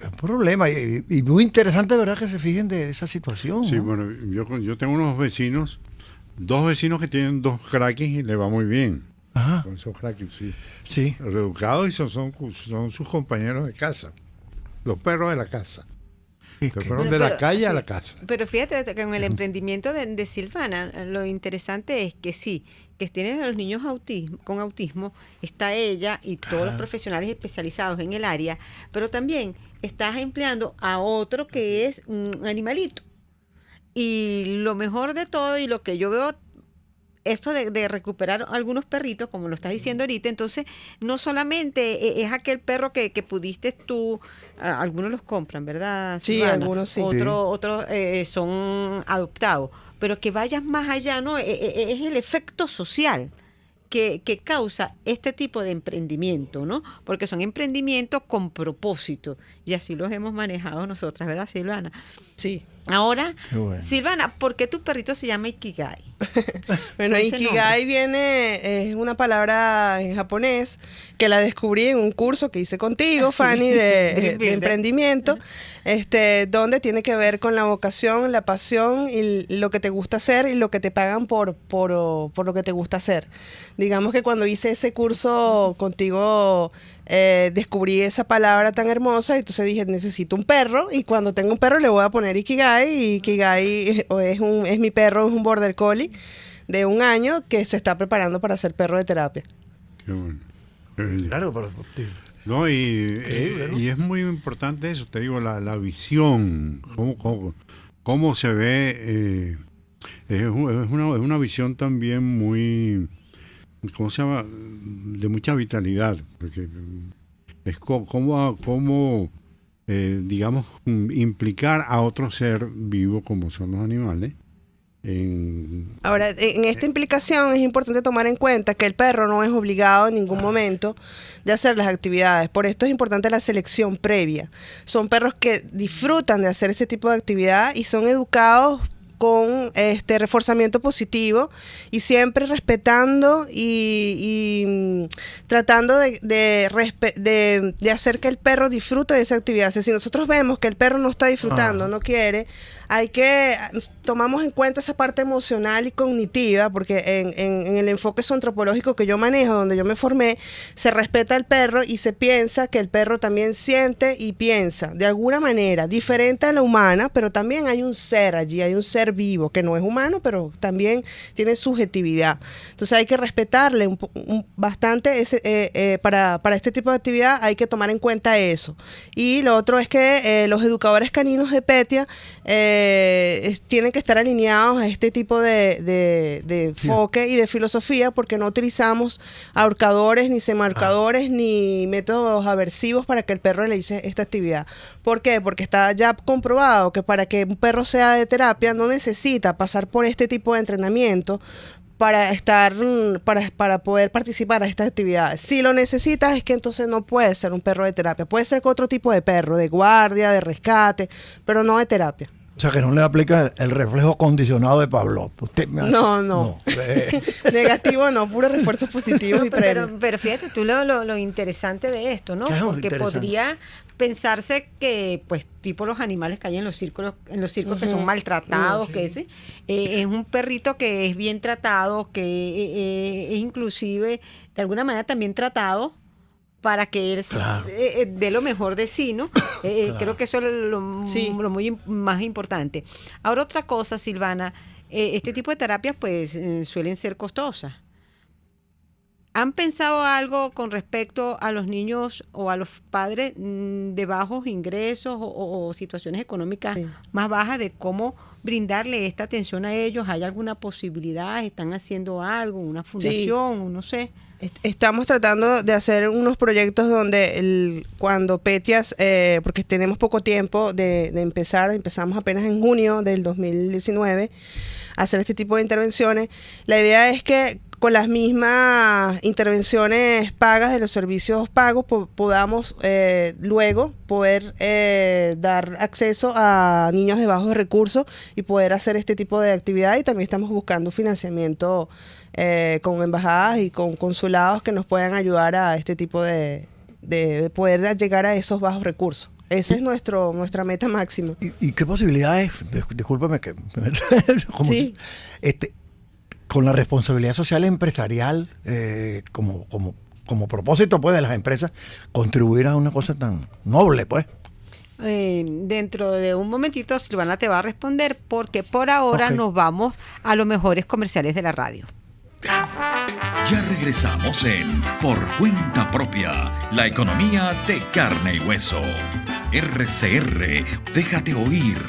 un problema y muy interesante, ¿verdad?, que se fijen de esa situación. Sí, ¿no? bueno, yo tengo unos vecinos, 2 vecinos que tienen 2 crackers y le va muy bien. Ajá. Con esos crackers, sí. Sí. Reeducados y son sus compañeros de casa. Los perros de la casa. Los perros de la calle a la casa. Pero fíjate que con el emprendimiento de Silvana, lo interesante es que sí, que tienen a los niños con autismo, está ella y todos los profesionales especializados en el área, pero también estás empleando a otro que es un animalito. Y lo mejor de todo, y lo que yo veo, esto de recuperar algunos perritos, como lo estás diciendo ahorita, entonces no solamente es aquel perro que pudiste tú, algunos los compran, ¿verdad, Sí, Silvana? algunos sí. Otros son adoptados, pero que vayas más allá, ¿no? Es el efecto social que causa este tipo de emprendimiento, ¿no? Porque son emprendimientos con propósito, y así los hemos manejado nosotras, ¿verdad, Silvana? Sí. Ahora, Bueno. Silvana, ¿por qué tu perrito se llama Ikigai? Bueno, Ikigai es una palabra en japonés que la descubrí en un curso que hice contigo, Fanny, de emprendimiento, donde tiene que ver con la vocación, la pasión y lo que te gusta hacer y lo que te pagan por lo que te gusta hacer. Digamos que cuando hice ese curso contigo, descubrí esa palabra tan hermosa, y entonces dije, necesito un perro, y cuando tengo un perro le voy a poner Ikigai, y Ikigai es mi perro, es un border collie de 1 año que se está preparando para ser perro de terapia. Qué bueno. Claro, pero No, y es muy importante eso, te digo, la visión, cómo se ve, es una visión también muy, ¿cómo se llama?, de mucha vitalidad, porque es como digamos, implicar a otro ser vivo como son los animales Ahora, en esta implicación es importante tomar en cuenta que el perro no es obligado en ningún momento de hacer las actividades. Por esto es importante la selección previa. Son perros que disfrutan de hacer ese tipo de actividad y son educados con reforzamiento positivo y siempre respetando y tratando de hacer que el perro disfrute de esa actividad. O sea, si nosotros vemos que el perro no está disfrutando, no quiere, tomamos en cuenta esa parte emocional y cognitiva, porque en el enfoque zoantropológico que yo manejo, donde yo me formé, se respeta al perro y se piensa que el perro también siente y piensa de alguna manera diferente a la humana, pero también hay un ser allí, hay un ser vivo que no es humano, pero también tiene subjetividad. Entonces hay que respetarle bastante para este tipo de actividad. Hay que tomar en cuenta eso. Y lo otro es que los educadores caninos de PETIA tienen que estar alineados a este tipo de enfoque y de filosofía, porque no utilizamos ahorcadores, ni semiahorcadores, ni métodos aversivos para que el perro realice esta actividad. ¿Por qué? Porque está ya comprobado que para que un perro sea de terapia no necesita pasar por este tipo de entrenamiento para poder participar a estas actividades. Si lo necesitas, es que entonces no puede ser un perro de terapia. Puede ser otro tipo de perro, de guardia, de rescate, pero no de terapia. O sea, que no le aplica el reflejo condicionado de Pavlov. No. Negativo no, puro refuerzos positivos y premios. Pero fíjate tú lo interesante de esto, ¿no? Porque podría pensarse que, pues, tipo los animales que hay en los circos que son maltratados, que es un perrito que es bien tratado, que es inclusive de alguna manera también tratado para que él dé lo mejor de sí, ¿no? Claro. Creo que eso es lo muy más importante. Ahora, otra cosa, Silvana, este tipo de terapias pues suelen ser costosas. ¿Han pensado algo con respecto a los niños o a los padres de bajos ingresos o situaciones económicas más bajas, de cómo brindarle esta atención a ellos? ¿Hay alguna posibilidad? ¿Están haciendo algo? ¿Una fundación? No sé. Estamos tratando de hacer unos proyectos donde cuando PETIAS, porque tenemos poco tiempo de empezar, empezamos apenas en junio del 2019 a hacer este tipo de intervenciones. La idea es que con las mismas intervenciones pagas de los servicios pagos podamos luego poder dar acceso a niños de bajos recursos y poder hacer este tipo de actividad. Y también estamos buscando financiamiento con embajadas y con consulados que nos puedan ayudar a este tipo de poder llegar a esos bajos recursos. Esa es nuestra meta máxima. ¿Y qué posibilidades? Discúlpame que con la responsabilidad social empresarial como propósito, pues, de las empresas, contribuir a una cosa tan noble, pues. Dentro de un momentito Silvana te va a responder, porque por ahora nos vamos a los mejores comerciales de la radio. Ya regresamos en Por Cuenta Propia, la economía de carne y hueso. RCR, déjate oír.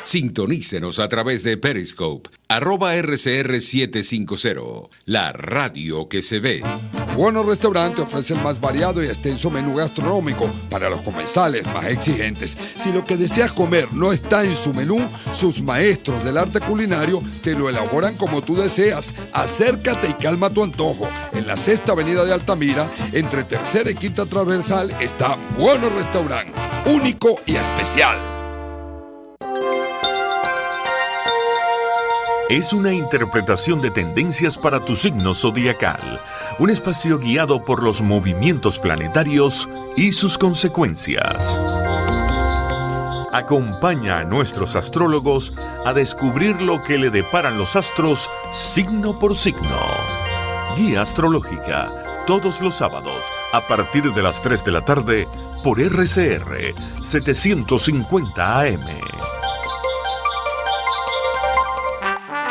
Sintonícenos a través de Periscope, @RCR750, la radio que se ve. Buenos Restaurantes ofrece el más variado y extenso menú gastronómico para los comensales más exigentes. Si lo que deseas comer no está en su menú, sus maestros del arte culinario te lo elaboran como tú deseas. Acércate y calma tu antojo. En la 6ª Avenida de Altamira, entre 3ª y 5ª Transversal, está Buenos Restaurante, único y especial. Es una interpretación de tendencias para tu signo zodiacal, un espacio guiado por los movimientos planetarios y sus consecuencias. Acompaña a nuestros astrólogos a descubrir lo que le deparan los astros signo por signo. Guía astrológica, todos los sábados a partir de las 3 de la tarde por RCR 750 AM.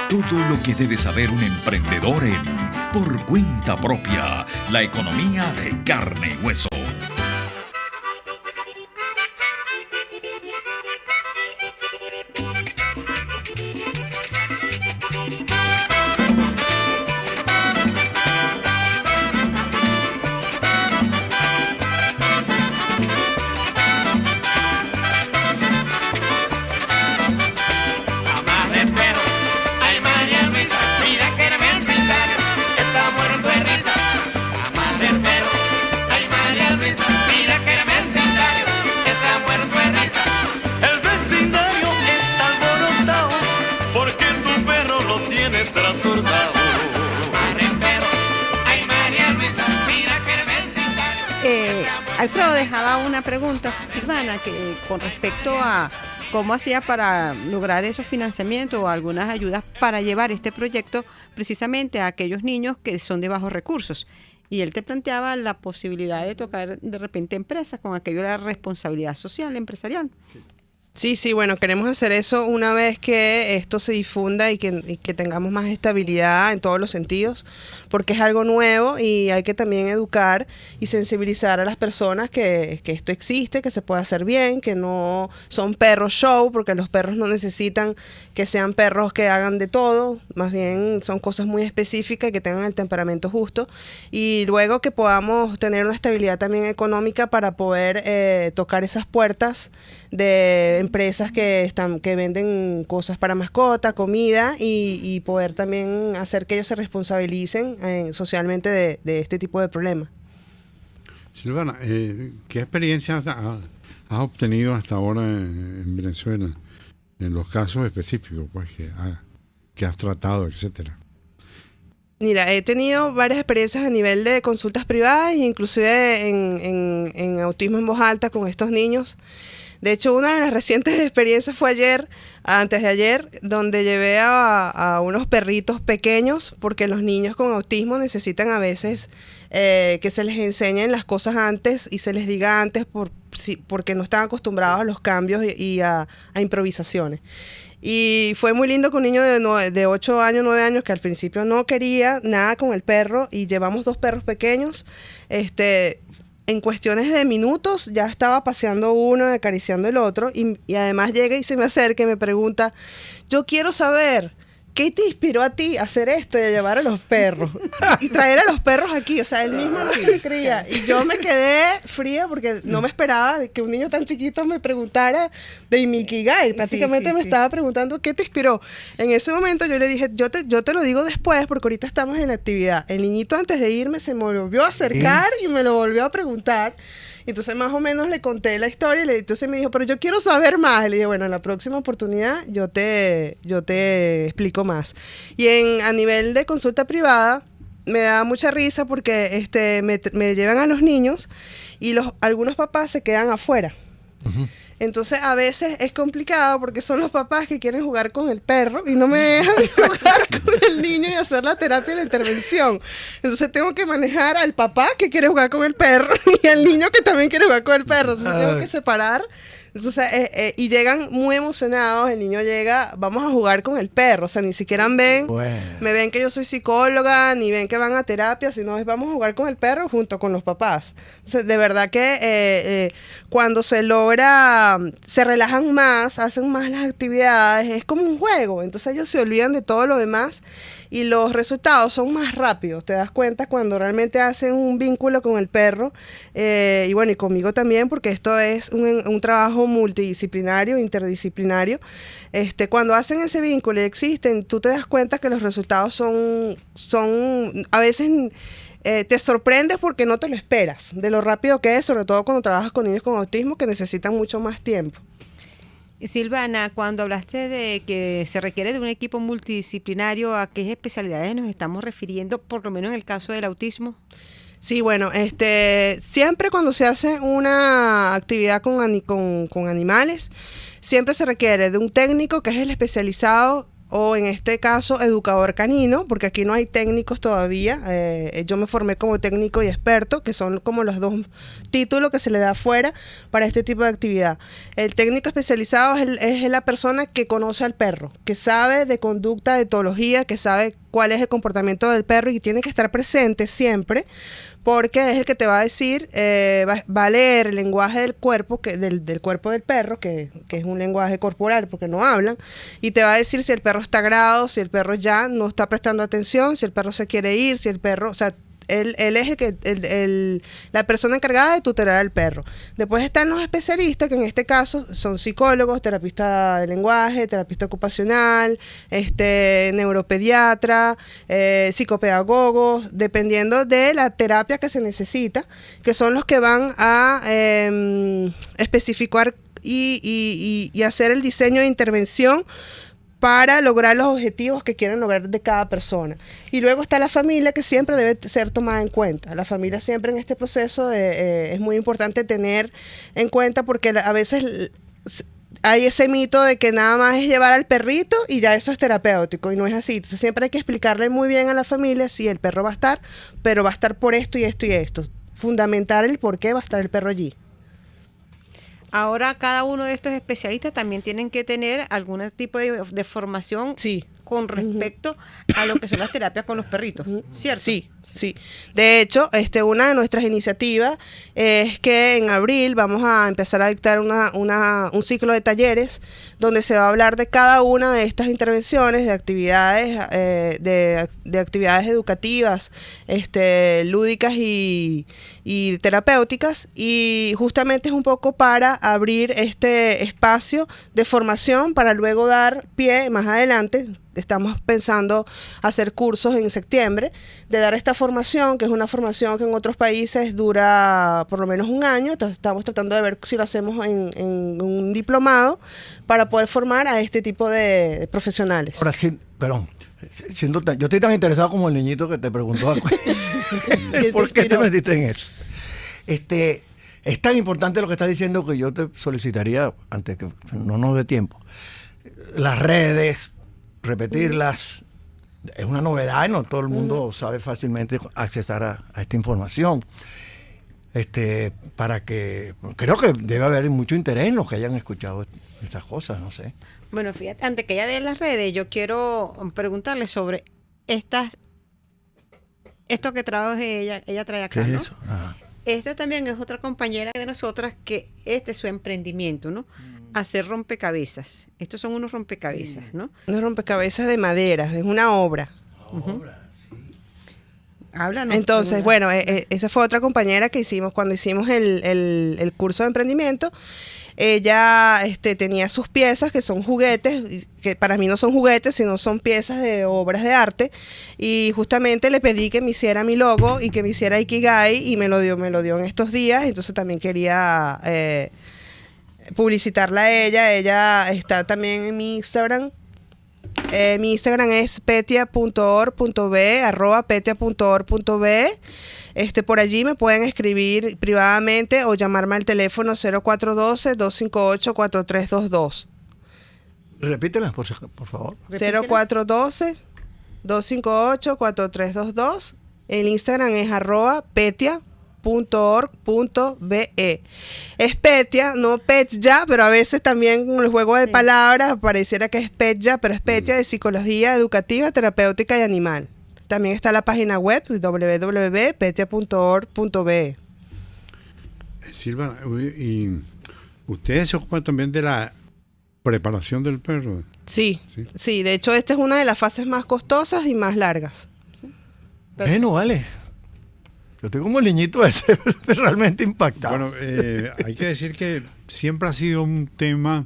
Todo lo que debe saber un emprendedor en Por Cuenta Propia, la economía de carne y hueso. Jamás espero Alfredo dejaba una pregunta, Silvana, que con respecto a cómo hacía para lograr esos financiamientos o algunas ayudas para llevar este proyecto precisamente a aquellos niños que son de bajos recursos. Y él te planteaba la posibilidad de tocar de repente empresas con aquello de la responsabilidad social, empresarial. Sí, bueno, queremos hacer eso una vez que esto se difunda y que tengamos más estabilidad en todos los sentidos, porque es algo nuevo y hay que también educar y sensibilizar a las personas que esto existe, que se puede hacer bien, que no son perros show, porque los perros no necesitan que sean perros que hagan de todo, más bien son cosas muy específicas y que tengan el temperamento justo, y luego que podamos tener una estabilidad también económica para poder tocar esas puertas de empresas que venden cosas para mascota, comida y poder también hacer que ellos se responsabilicen socialmente de este tipo de problemas. Silvana, ¿qué experiencias has obtenido hasta ahora en Venezuela en los casos específicos pues que has tratado, etcétera? Mira, he tenido varias experiencias a nivel de consultas privadas e inclusive en autismo en voz alta con estos niños. De hecho, una de las recientes experiencias fue antes de ayer, donde llevé a unos perritos pequeños, porque los niños con autismo necesitan a veces que se les enseñen las cosas antes y se les diga antes porque no están acostumbrados a los cambios y a improvisaciones. Y fue muy lindo que un niño de 8 años, 9 años, que al principio no quería nada con el perro, y llevamos 2 perros pequeños, en cuestiones de minutos ya estaba paseando uno, acariciando el otro, y además llega y se me acerca y me pregunta, yo quiero saber, ¿qué te inspiró a ti a hacer esto y a llevar a los perros? Y traer a los perros aquí, o sea, él mismo no se creía. Y yo me quedé fría porque no me esperaba que un niño tan chiquito me preguntara de mi Ikigai. Prácticamente me estaba preguntando, ¿qué te inspiró? En ese momento yo le dije, yo te lo digo después porque ahorita estamos en la actividad. El niñito antes de irme se me volvió a acercar y me lo volvió a preguntar. Entonces más o menos le conté la historia y entonces me dijo, pero yo quiero saber más. Y le dije, bueno, en la próxima oportunidad yo te explico más. Y a nivel de consulta privada me da mucha risa porque me llevan a los niños y algunos papás se quedan afuera. Uh-huh. Entonces a veces es complicado porque son los papás que quieren jugar con el perro y no me dejan jugar con el niño y hacer la terapia y la intervención. Entonces tengo que manejar al papá que quiere jugar con el perro y al niño que también quiere jugar con el perro. Entonces tengo que separar. Entonces, y llegan muy emocionados, el niño llega, vamos a jugar con el perro, o sea, ni siquiera me ven que yo soy psicóloga, ni ven que van a terapia, sino es vamos a jugar con el perro junto con los papás. Entonces, de verdad que cuando se logra, se relajan más, hacen más las actividades, es como un juego, entonces ellos se olvidan de todo lo demás y los resultados son más rápidos, te das cuenta cuando realmente hacen un vínculo con el perro y bueno, y conmigo también, porque esto es un trabajo multidisciplinario, interdisciplinario. Cuando hacen ese vínculo y existen, tú te das cuenta que los resultados son a veces te sorprendes porque no te lo esperas, de lo rápido que es, sobre todo cuando trabajas con niños con autismo que necesitan mucho más tiempo. Silvana, cuando hablaste de que se requiere de un equipo multidisciplinario, ¿a qué especialidades nos estamos refiriendo, por lo menos en el caso del autismo? Sí, bueno, siempre cuando se hace una actividad con animales, siempre se requiere de un técnico que es el especializado, o en este caso educador canino, porque aquí no hay técnicos todavía. Yo me formé como técnico y experto, que son como los 2 títulos que se le da afuera para este tipo de actividad. El técnico especializado es la persona que conoce al perro, que sabe de conducta, de etología, que sabe cuál es el comportamiento del perro y tiene que estar presente siempre, porque es el que te va a decir, va a leer el lenguaje del cuerpo, del cuerpo del perro, que es un lenguaje corporal porque no hablan, y te va a decir si el perro está agrado, si el perro ya no está prestando atención, si el perro se quiere ir, si el perro, o sea, él es la persona encargada de tutelar al perro. Después están los especialistas, que en este caso son psicólogos, terapista de lenguaje, terapista ocupacional, neuropediatra, psicopedagogos, dependiendo de la terapia que se necesita, que son los que van a especificar y hacer el diseño de intervención para lograr los objetivos que quieren lograr de cada persona. Y luego está la familia, que siempre debe ser tomada en cuenta. La familia siempre en este proceso es muy importante tener en cuenta, porque a veces hay ese mito de que nada más es llevar al perrito y ya eso es terapéutico, y no es así. Entonces siempre hay que explicarle muy bien a la familia si el perro va a estar, pero va a estar por esto y esto y esto. Fundamentar el por qué va a estar el perro allí. Ahora cada uno de estos especialistas también tienen que tener algún tipo de formación con respecto a lo que son las terapias con los perritos, ¿cierto? Sí, sí. De hecho, una de nuestras iniciativas es que en abril vamos a empezar a dictar un ciclo de talleres donde se va a hablar de cada una de estas intervenciones, de actividades, de actividades educativas, lúdicas y terapéuticas, y justamente es un poco para abrir este espacio de formación para luego dar pie más adelante. Estamos pensando hacer cursos en septiembre, de dar esta formación, que es una formación que en otros países dura por lo menos un año. Estamos tratando de ver si lo hacemos en un diplomado para poder formar a este tipo de profesionales. Ahora sí, perdón. Yo estoy tan interesado como el niñito que te preguntó ¿por qué te metiste en eso? Es tan importante lo que estás diciendo que yo te solicitaría, antes que no nos dé tiempo, las redes, repetirlas. Es una novedad y no todo el mundo sabe fácilmente accesar a esta información. Para que creo que debe haber mucho interés en los que hayan escuchado estas cosas, no sé. Bueno, fíjate, antes que ella dé las redes, yo quiero preguntarle sobre esto que trae ella trae acá, ¿qué ¿no? es eso? Ajá. Esta también es otra compañera de nosotras que es su emprendimiento, ¿no? Hacer rompecabezas. Estos son unos rompecabezas, ¿no? Unos rompecabezas de madera, es una obra. Háblanos. Entonces, bueno, esa fue otra compañera que hicimos cuando hicimos el curso de emprendimiento. Ella tenía sus piezas, que son juguetes, que para mí no son juguetes, sino son piezas de obras de arte, y justamente le pedí que me hiciera mi logo y que me hiciera Ikigai, y me lo dio en estos días. Entonces también quería publicitarla a ella. Ella está también en mi Instagram. Mi Instagram es petia.org.be, @petia.org.be. Por allí me pueden escribir privadamente o llamarme al teléfono 0412-258-4322. Repítela, por favor. 0412-258-4322. El Instagram es @petia.org.be. Es Petia, no Petya, pero a veces también con el juego de palabras pareciera que es Petya, pero es Petia, de psicología educativa, terapéutica y animal. También está la página web www.petia.org.be. Silvana, ¿y ustedes se ocupan también de la preparación del perro? Sí. De hecho, esta es una de las fases más costosas y más largas. Bueno, vale. Yo estoy como el niñito ese, realmente impactado. Bueno, hay que decir que siempre ha sido un tema,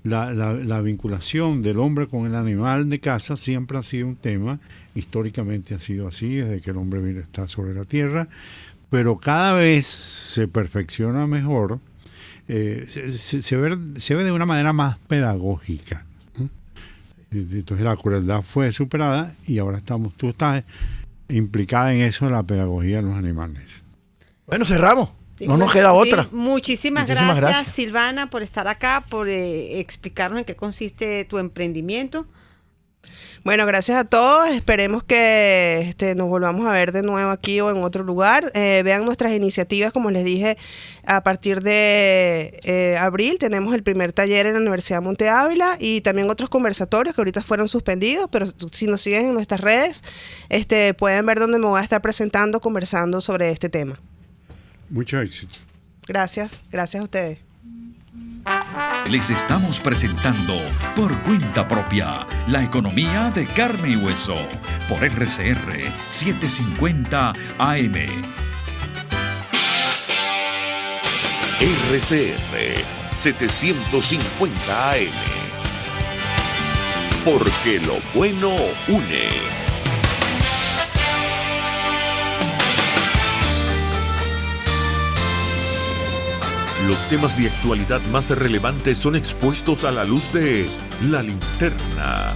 la vinculación del hombre con el animal de casa siempre ha sido un tema, históricamente ha sido así, desde que el hombre está sobre la tierra, pero cada vez se perfecciona mejor, se ve de una manera más pedagógica. Entonces la crueldad fue superada y ahora tú estás implicada en eso, la pedagogía de los animales. Bueno, cerramos. No nos queda otra. Muchísimas gracias, Silvana, por estar acá, por explicarnos en qué consiste tu emprendimiento. Bueno, gracias a todos. Esperemos que nos volvamos a ver de nuevo aquí o en otro lugar. Vean nuestras iniciativas, como les dije, a partir de abril tenemos el primer taller en la Universidad Monte Ávila y también otros conversatorios que ahorita fueron suspendidos, pero si nos siguen en nuestras redes, pueden ver dónde me voy a estar presentando, conversando sobre este tema. Mucho éxito. Gracias a ustedes. Les estamos presentando Por Cuenta Propia, la economía de carne y hueso, por RCR 750 AM. RCR 750 AM. Porque lo bueno une. Los temas de actualidad más relevantes son expuestos a la luz de La Linterna.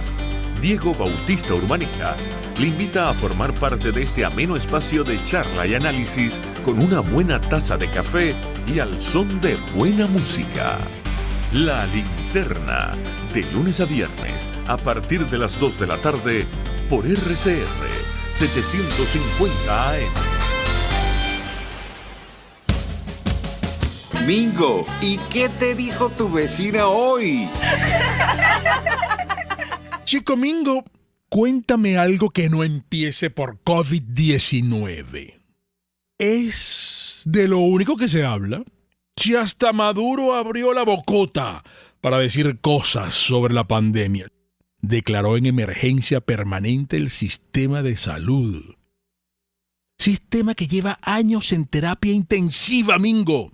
Diego Bautista Urbaneja le invita a formar parte de este ameno espacio de charla y análisis con una buena taza de café y al son de buena música. La Linterna, de lunes a viernes, a partir de las 2 de la tarde, por RCR 750 AM. Mingo, ¿y qué te dijo tu vecina hoy? Chico Mingo, cuéntame algo que no empiece por COVID-19. Es de lo único que se habla. Si hasta Maduro abrió la bocota para decir cosas sobre la pandemia. Declaró en emergencia permanente el sistema de salud. Sistema que lleva años en terapia intensiva, Mingo.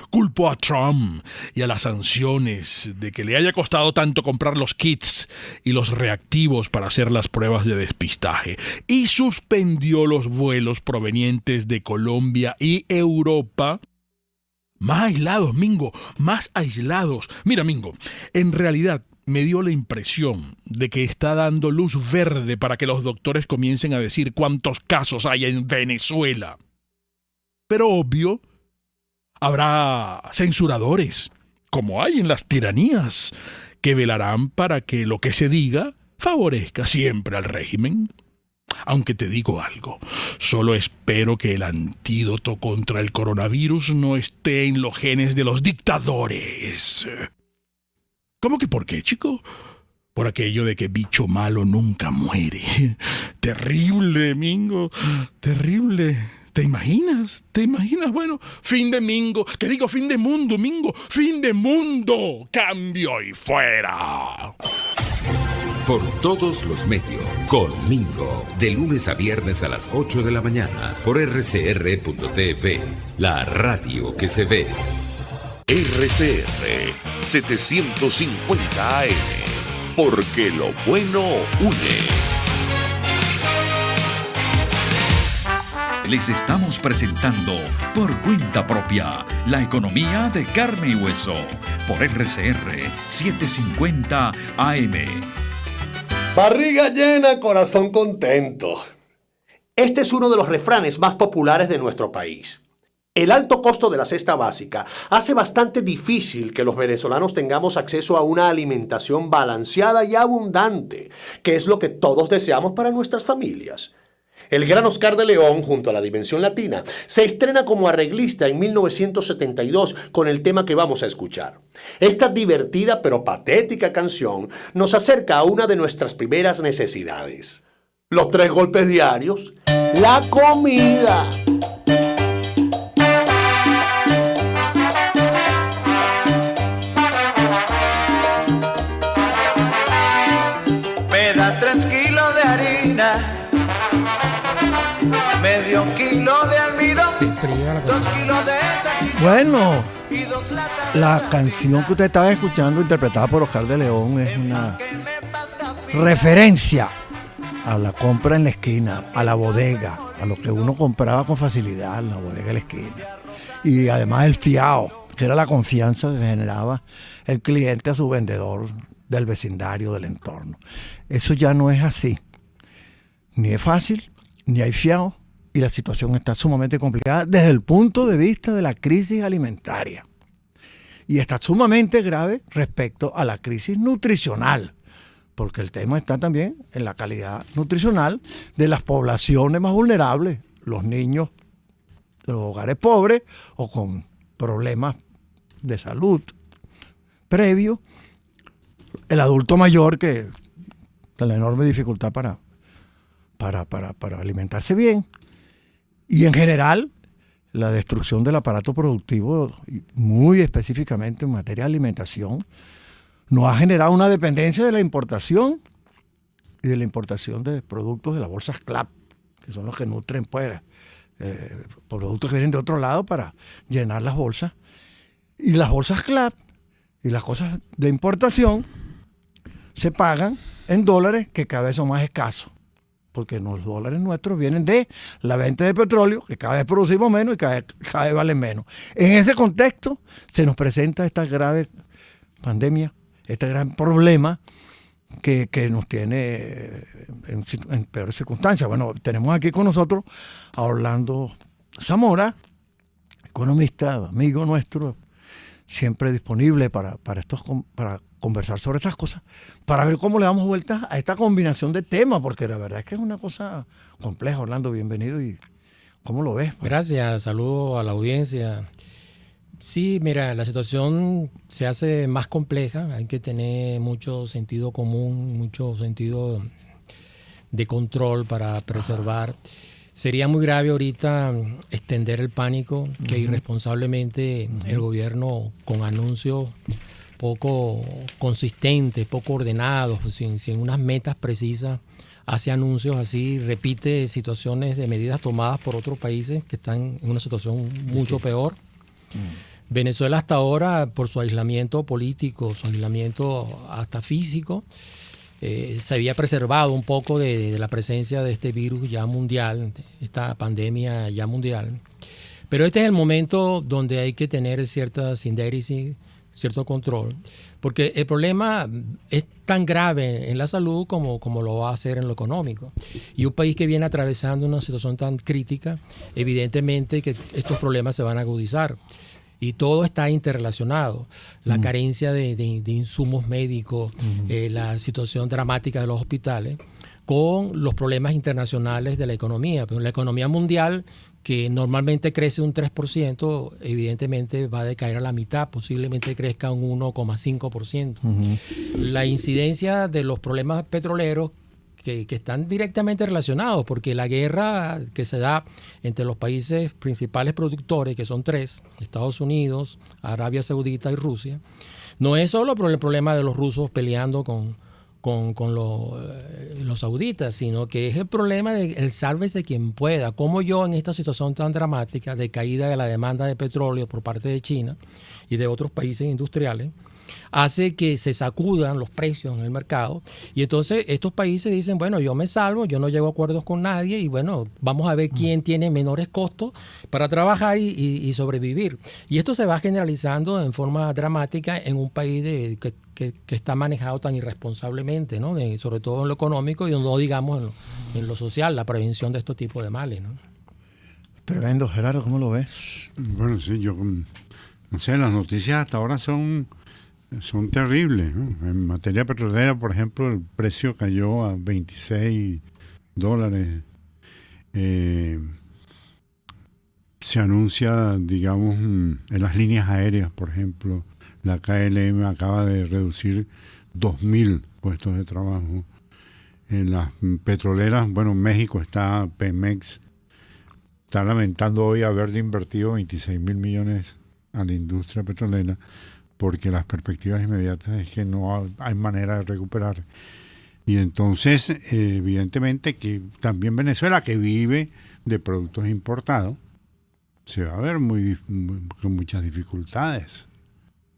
Culpó a Trump y a las sanciones de que le haya costado tanto comprar los kits y los reactivos para hacer las pruebas de despistaje y suspendió los vuelos provenientes de Colombia y Europa. Más aislados, Mingo, más aislados. Mira, Mingo, en realidad me dio la impresión de que está dando luz verde para que los doctores comiencen a decir cuántos casos hay en Venezuela. Pero obvio, habrá censuradores, como hay en las tiranías, que velarán para que lo que se diga favorezca siempre al régimen. Aunque te digo algo, solo espero que el antídoto contra el coronavirus no esté en los genes de los dictadores. ¿Cómo que por qué, chico? Por aquello de que bicho malo nunca muere. Terrible, Mingo, terrible. ¿Te imaginas? ¿Te imaginas? Bueno, fin de Mingo. ¿Qué digo? Fin de mundo, Mingo. Fin de mundo. Cambio y fuera. Por todos los medios, con Mingo, de lunes a viernes a las 8 de la mañana, por rcr.tv, la radio que se ve. RCR 750 AM, porque lo bueno une. Les estamos presentando Por Cuenta Propia, la economía de carne y hueso, por RCR 750 AM. Barriga llena, corazón contento. Este es uno de los refranes más populares de nuestro país. El alto costo de la cesta básica hace bastante difícil que los venezolanos tengamos acceso a una alimentación balanceada y abundante, que es lo que todos deseamos para nuestras familias. El gran Oscar de León, junto a la Dimensión Latina, se estrena como arreglista en 1972 con el tema que vamos a escuchar. Esta divertida pero patética canción nos acerca a una de nuestras primeras necesidades. Los 3 golpes diarios, la comida. Me das 3 kilos de harina, medio kilo de almidón, 2 kilos de salchichón. Bueno, la canción que usted estaba escuchando, interpretada por Oscar de León, es una referencia a la compra en la esquina, a la bodega, a lo que uno compraba con facilidad en la bodega de la esquina. Y además el fiao, que era la confianza que generaba el cliente a su vendedor del vecindario, del entorno. Eso ya no es así. Ni es fácil, ni hay fiao, y la situación está sumamente complicada desde el punto de vista de la crisis alimentaria. Y está sumamente grave respecto a la crisis nutricional, porque el tema está también en la calidad nutricional de las poblaciones más vulnerables, los niños de los hogares pobres o con problemas de salud previos, el adulto mayor que tiene la enorme dificultad para alimentarse bien, y en general la destrucción del aparato productivo, muy específicamente en materia de alimentación, nos ha generado una dependencia de la importación y de la importación de productos de las bolsas CLAP, que son los que nutren pues, productos que vienen de otro lado para llenar las bolsas. Y las bolsas CLAP y las cosas de importación se pagan en dólares, que cada vez son más escasos. porque los dólares nuestros vienen de la venta de petróleo, que cada vez producimos menos y cada vez valen menos. En ese contexto se nos presenta esta grave pandemia, este gran problema que nos tiene en peores circunstancias. Bueno, tenemos aquí con nosotros a Orlando Zamora, economista, amigo nuestro, siempre disponible para conversar sobre estas cosas, para ver cómo le damos vueltas a esta combinación de temas, porque la verdad es que es una cosa compleja. Orlando, bienvenido. ¿Y cómo lo ves? Gracias, saludo a la audiencia. Sí, mira, la situación se hace más compleja, hay que tener mucho sentido común, mucho sentido de control para preservar. Sería muy grave ahorita extender el pánico que irresponsablemente el gobierno, con anuncios poco consistentes, poco ordenados, sin unas metas precisas, hace anuncios así, repite situaciones de medidas tomadas por otros países que están en una situación mucho peor. Venezuela hasta ahora, por su aislamiento político, su aislamiento hasta físico, se había preservado un poco de la presencia de este virus ya mundial, esta pandemia ya mundial. Pero este es el momento donde hay que tener cierta sindéresis, cierto control, porque el problema es tan grave en la salud como lo va a ser en lo económico. Y un país que viene atravesando una situación tan crítica, evidentemente que estos problemas se van a agudizar. Y todo está interrelacionado. La carencia de insumos médicos, la situación dramática de los hospitales, con los problemas internacionales de la economía. Pero la economía mundial, que normalmente crece un 3%, evidentemente va a decaer a la mitad, posiblemente crezca un 1,5%. La incidencia de los problemas petroleros, que están directamente relacionados, porque la guerra que se da entre los países principales productores, que son 3, Estados Unidos, Arabia Saudita y Rusia, no es solo por el problema de los rusos peleando con los sauditas, sino que es el problema del sálvese quien pueda. Como yo, en esta situación tan dramática de caída de la demanda de petróleo por parte de China y de otros países industriales, hace que se sacudan los precios en el mercado, y entonces estos países dicen, bueno, yo me salvo, yo no llego a acuerdos con nadie, y bueno, vamos a ver quién tiene menores costos para trabajar y sobrevivir. Y esto se va generalizando en forma dramática en un país que está manejado tan irresponsablemente, ¿no? Sobre todo en lo económico y no digamos en lo social, la prevención de estos tipos de males, ¿no? Tremendo. Gerardo, ¿cómo lo ves? Bueno, sí, yo no sé, las noticias hasta ahora son terribles, ¿no? En materia petrolera, por ejemplo, el precio cayó a $26. Se anuncia, digamos, en las líneas aéreas, por ejemplo, la KLM acaba de reducir 2.000 puestos de trabajo. En las petroleras, bueno, México Pemex está lamentando hoy haber invertido 26.000 millones a la industria petrolera, porque las perspectivas inmediatas es que no hay manera de recuperar. Y entonces, evidentemente que también Venezuela, que vive de productos importados, se va a ver con muchas dificultades.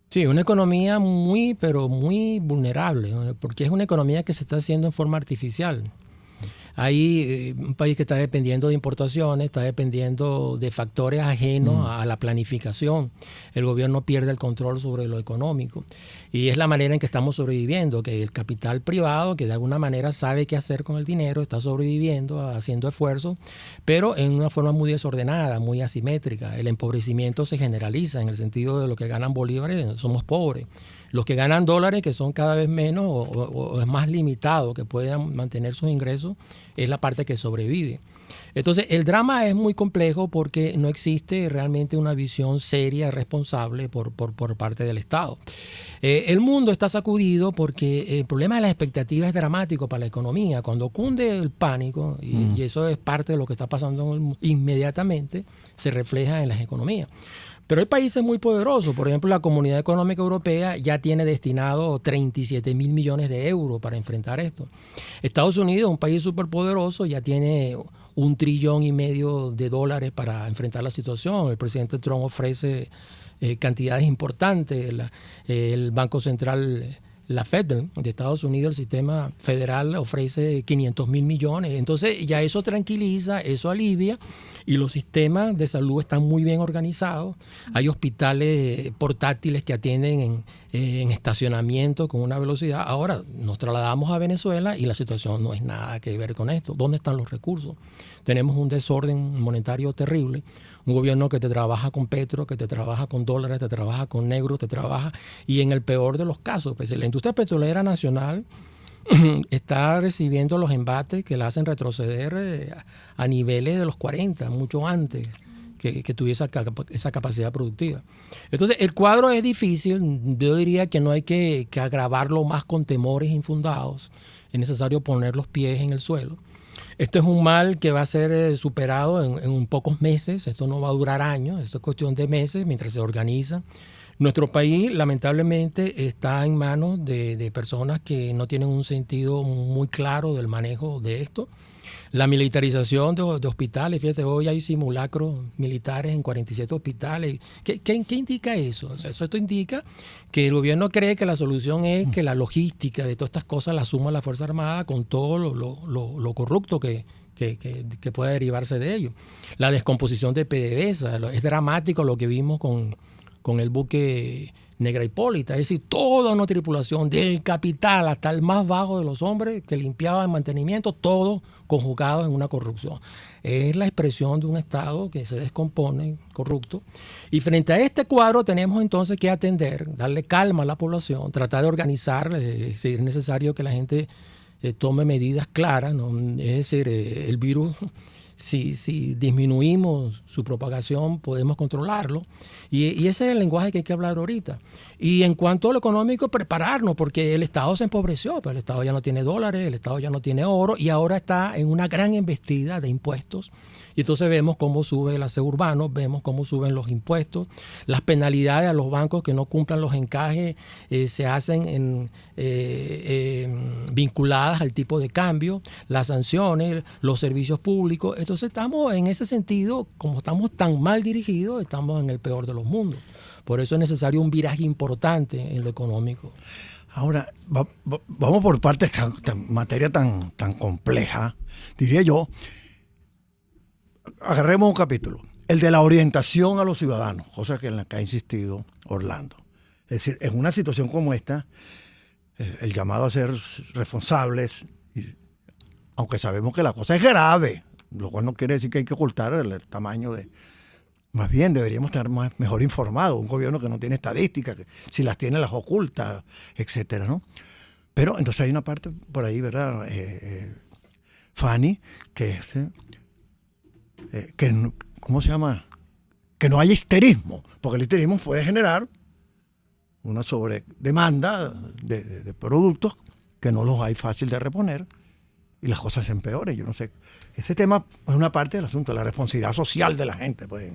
Sí, una economía pero muy vulnerable, ¿no? Porque es una economía que se está haciendo en forma artificial. Hay un país que está dependiendo de importaciones, está dependiendo de factores ajenos a la planificación. El gobierno pierde el control sobre lo económico. Y es la manera en que estamos sobreviviendo, que el capital privado, que de alguna manera sabe qué hacer con el dinero, está sobreviviendo, haciendo esfuerzos, pero en una forma muy desordenada, muy asimétrica. El empobrecimiento se generaliza en el sentido de los que ganan bolívares, somos pobres. Los que ganan dólares, que son cada vez menos o es más limitado, que puedan mantener sus ingresos, es la parte que sobrevive. Entonces, el drama es muy complejo porque no existe realmente una visión seria, responsable por parte del Estado. El mundo está sacudido porque el problema de las expectativas es dramático para la economía. Cuando cunde el pánico, y eso es parte de lo que está pasando inmediatamente, se refleja en las economías. Pero hay países muy poderosos. Por ejemplo, la Comunidad Económica Europea ya tiene destinado 37.000 millones de euros para enfrentar esto. Estados Unidos, un país súper poderoso, ya tiene $1,5 trillones para enfrentar la situación. El presidente Trump ofrece cantidades importantes. El Banco Central la Fed de Estados Unidos, el sistema federal, ofrece 500.000 millones. Entonces ya eso tranquiliza, eso alivia, y los sistemas de salud están muy bien organizados. Hay hospitales portátiles que atienden en estacionamiento con una velocidad. Ahora nos trasladamos a Venezuela y la situación no es nada que ver con esto. ¿Dónde están los recursos? Tenemos un desorden monetario terrible, un gobierno que te trabaja con petro, que te trabaja con dólares, te trabaja con negros, te trabaja, y en el peor de los casos, pues la industria petrolera nacional está recibiendo los embates que la hacen retroceder a niveles de los 40, mucho antes que tuviese esa capacidad productiva. Entonces, el cuadro es difícil. Yo diría que no hay que agravarlo más con temores infundados. Es necesario poner los pies en el suelo. Esto es un mal que va a ser superado en pocos meses. Esto no va a durar años. Esto es cuestión de meses mientras se organiza. Nuestro país, lamentablemente, está en manos de personas que no tienen un sentido muy claro del manejo de esto. La militarización de hospitales, fíjate, hoy hay simulacros militares en 47 hospitales. ¿Qué indica eso? O sea, eso indica que el gobierno cree que la solución es que la logística de todas estas cosas la suma la Fuerza Armada con todo lo corrupto que pueda derivarse de ello. La descomposición de PDVSA, es dramático lo que vimos con el buque Negra Hipólita, es decir, toda una tripulación del capital hasta el más bajo de los hombres que limpiaba el mantenimiento, todo conjugado en una corrupción. Es la expresión de un Estado que se descompone, corrupto. Y frente a este cuadro tenemos entonces que atender, darle calma a la población, tratar de organizar, si es necesario que la gente tome medidas claras, ¿no? Es decir, el virus, si disminuimos su propagación, podemos controlarlo. Y ese es el lenguaje que hay que hablar ahorita. Y en cuanto a lo económico, prepararnos, porque el Estado se empobreció, pero el Estado ya no tiene dólares, el Estado ya no tiene oro, y ahora está en una gran embestida de impuestos. Y entonces vemos cómo sube el aseo urbano, vemos cómo suben los impuestos, las penalidades a los bancos que no cumplan los encajes se hacen vinculadas al tipo de cambio, las sanciones, los servicios públicos. Entonces estamos en ese sentido, como estamos tan mal dirigidos, estamos en el peor de los mundos. Por eso es necesario un viraje importante en lo económico. Ahora, vamos por partes, materia tan compleja, diría yo. Agarremos un capítulo, el de la orientación a los ciudadanos, cosa en la que ha insistido Orlando. Es decir, en una situación como esta, el llamado a ser responsables, aunque sabemos que la cosa es grave, lo cual no quiere decir que hay que ocultar el tamaño de... Más bien deberíamos estar mejor informados, un gobierno que no tiene estadísticas, que si las tiene las oculta, etcétera, ¿no? Pero entonces hay una parte por ahí, ¿verdad, Fanny, que es... ¿cómo se llama? Que no haya histerismo, porque el histerismo puede generar una sobredemanda de productos que no los hay fácil de reponer y las cosas se empeoren. Yo no sé. Ese tema es una parte del asunto, la responsabilidad social de la gente. Pues.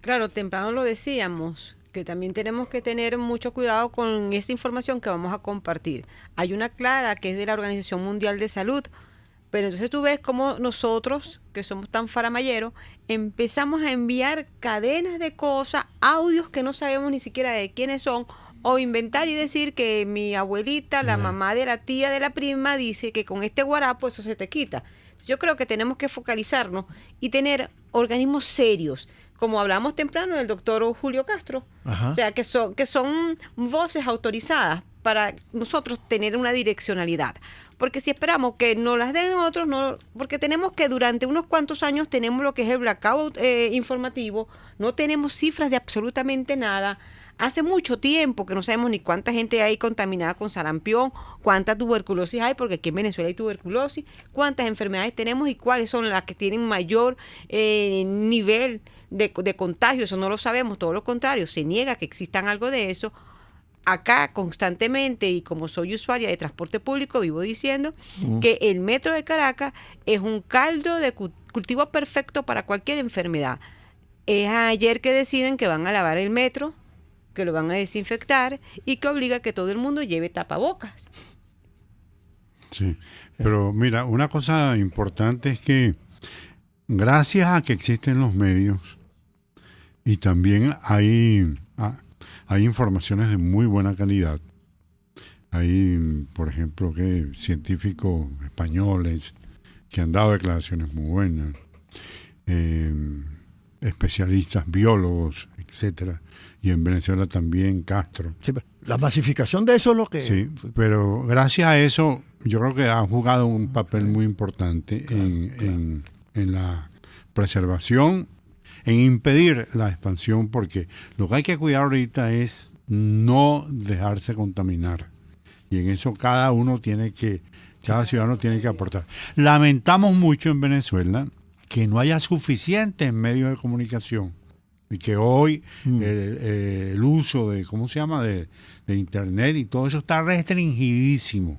Claro, temprano lo decíamos, que también tenemos que tener mucho cuidado con esta información que vamos a compartir. Hay una clara que es de la Organización Mundial de Salud, pero entonces tú ves cómo nosotros, que somos tan faramayeros, empezamos a enviar cadenas de cosas, audios que no sabemos ni siquiera de quiénes son, o inventar y decir que mi abuelita, la mamá de la tía de la prima, dice que con este guarapo eso se te quita. Yo creo que tenemos que focalizarnos y tener organismos serios, como hablamos temprano del doctor Julio Castro. Ajá. O sea, que son voces autorizadas para nosotros tener una direccionalidad. Porque si esperamos que nos las den otros, no, porque tenemos que durante unos cuantos años tenemos lo que es el blackout informativo, no tenemos cifras de absolutamente nada. Hace mucho tiempo que no sabemos ni cuánta gente hay contaminada con sarampión, cuánta tuberculosis hay, porque aquí en Venezuela hay tuberculosis, cuántas enfermedades tenemos y cuáles son las que tienen mayor nivel de contagio. Eso no lo sabemos, todo lo contrario, se niega que existan algo de eso. Acá constantemente, y como soy usuaria de transporte público, vivo diciendo que el metro de Caracas es un caldo de cultivo perfecto para cualquier enfermedad. Es ayer que deciden que van a lavar el metro, que lo van a desinfectar y que obliga a que todo el mundo lleve tapabocas. Sí, pero mira, una cosa importante es que gracias a que existen los medios y también hay informaciones de muy buena calidad, Hay, por ejemplo, científicos españoles que han dado declaraciones muy buenas, especialistas, biólogos, etcétera. Y en Venezuela también Castro. Sí, la masificación de eso es lo que... Sí, pero gracias a eso yo creo que han jugado un papel muy importante en la preservación, en impedir la expansión, porque lo que hay que cuidar ahorita es no dejarse contaminar. Y en eso cada ciudadano tiene que aportar. Lamentamos mucho en Venezuela que no haya suficientes medios de comunicación y que hoy el uso de, ¿cómo se llama?, de internet y todo eso está restringidísimo.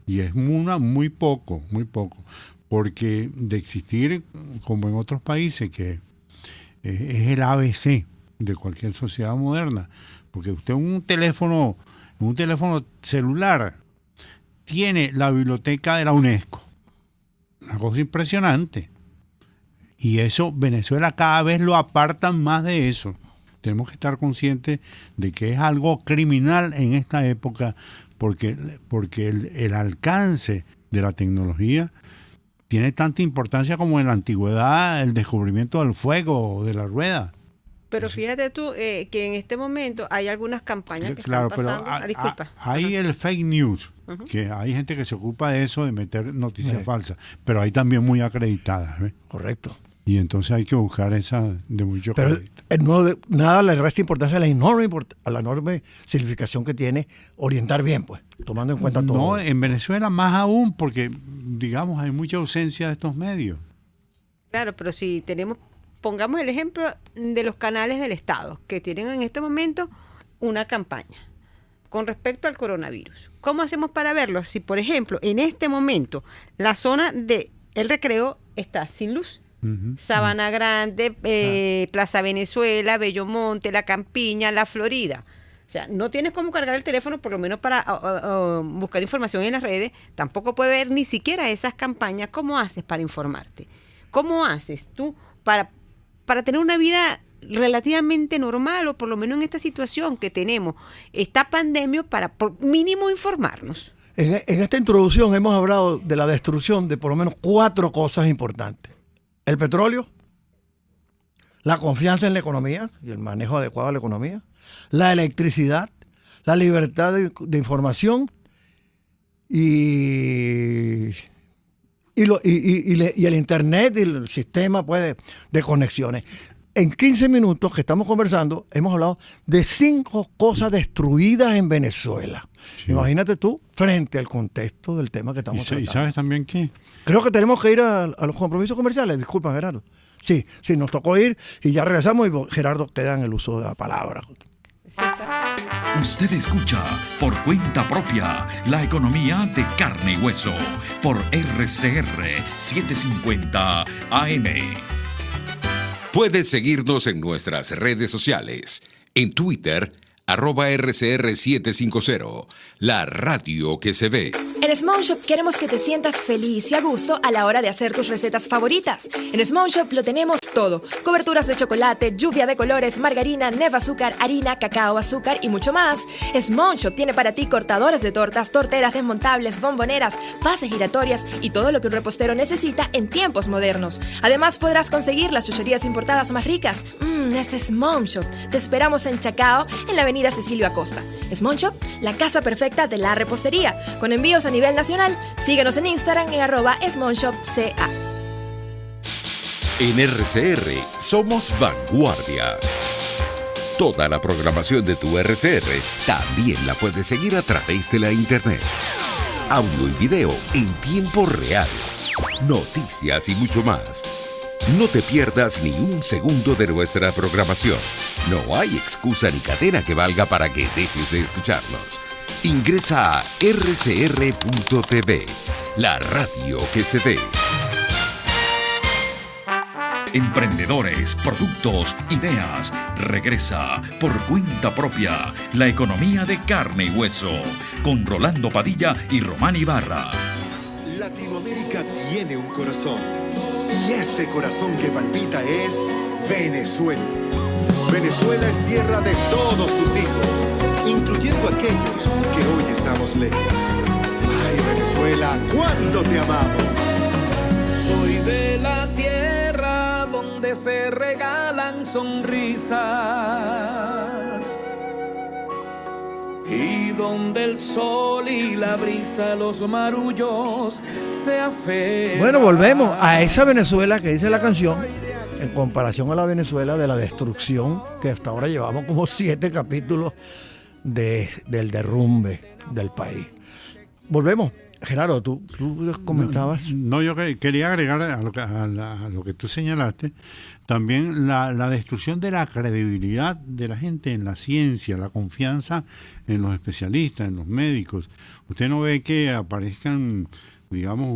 Y es muy poco, porque de existir como en otros países, que es el ABC de cualquier sociedad moderna, porque usted un teléfono celular tiene la biblioteca de la UNESCO, una cosa impresionante, y eso Venezuela cada vez lo apartan más de eso. Tenemos que estar conscientes de que es algo criminal en esta época, porque el alcance de la tecnología tiene tanta importancia como en la antigüedad el descubrimiento del fuego o de la rueda. Pero fíjate tú que en este momento hay algunas campañas que están pasando. Disculpa. Hay el fake news, que hay gente que se ocupa de eso, de meter noticias falsas, pero hay también muy acreditadas. ¿Ves? Correcto. Y entonces hay que buscar esa de mucho crédito. Nada le resta importancia a la enorme significación que tiene orientar bien, pues, tomando en cuenta todo. No, en Venezuela más aún, porque, digamos, hay mucha ausencia de estos medios. Claro, pero si pongamos el ejemplo de los canales del Estado, que tienen en este momento una campaña con respecto al coronavirus. ¿Cómo hacemos para verlo? Si, por ejemplo, en este momento la zona del recreo está sin luz. Sabana Grande, Plaza Venezuela, Bellomonte, La Campiña, La Florida. O sea, no tienes cómo cargar el teléfono, por lo menos para buscar información en las redes. Tampoco puedes ver ni siquiera esas campañas. ¿Cómo haces para informarte? ¿Cómo haces tú para tener una vida relativamente normal, o por lo menos en esta situación que tenemos, esta pandemia, para por mínimo informarnos? En esta introducción hemos hablado de la destrucción de por lo menos 4 cosas importantes. El petróleo, la confianza en la economía y el manejo adecuado de la economía, la electricidad, la libertad de información y el internet y el sistema, pues, de conexiones. En 15 minutos que estamos conversando, hemos hablado de 5 cosas destruidas en Venezuela. Sí. Imagínate tú, frente al contexto del tema que estamos tratando. ¿Y sabes también qué? Creo que tenemos que ir a los compromisos comerciales. Disculpa, Gerardo. Sí, nos tocó ir y ya regresamos, y Gerardo queda en el uso de la palabra. Usted escucha Por Cuenta Propia, la economía de carne y hueso, por RCR 750 AM. Puedes seguirnos en nuestras redes sociales. En Twitter, @RCR750, la radio que se ve. En Small Shop queremos que te sientas feliz y a gusto a la hora de hacer tus recetas favoritas. En Small Shop lo tenemos todo: coberturas de chocolate, lluvia de colores, margarina, neva azúcar, harina, cacao, azúcar y mucho más. Small Shop tiene para ti cortadores de tortas, torteras desmontables, bomboneras, bases giratorias y todo lo que un repostero necesita en tiempos modernos. Además podrás conseguir las chucherías importadas más ricas. Es Small Shop. Te esperamos en Chacao, en la avenida Cecilio Acosta. Small Shop, la casa perfecta de la repostería, con envíos a nivel nacional. Síguenos en Instagram en @SmallShopCA. En RCR somos vanguardia. Toda la programación de tu RCR también la puedes seguir a través de la internet. Audio y video en tiempo real. Noticias y mucho más. No te pierdas ni un segundo de nuestra programación. No hay excusa ni cadena que valga para que dejes de escucharnos. Ingresa a rcr.tv, la radio que se ve. Emprendedores, productos, ideas. Regresa Por Cuenta Propia, la economía de carne y hueso, con Rolando Padilla y Román Ibarra. Latinoamérica tiene un corazón, y ese corazón que palpita es Venezuela. Venezuela es tierra de todos tus hijos. incluyendo aquellos que hoy estamos lejos. Ay, Venezuela, cuánto te amamos. Soy de la tierra donde se regalan sonrisas y donde el sol y la brisa, los marullos se aferran. Bueno, volvemos a esa Venezuela que dice la canción, en comparación a la Venezuela de la destrucción, que hasta ahora llevamos como 7 capítulos del derrumbe del país. Volvemos. Gerardo, tú comentabas. No, yo quería agregar a lo que tú señalaste, también la destrucción de la credibilidad de la gente en la ciencia, la confianza en los especialistas, en los médicos. Usted no ve que aparezcan, digamos,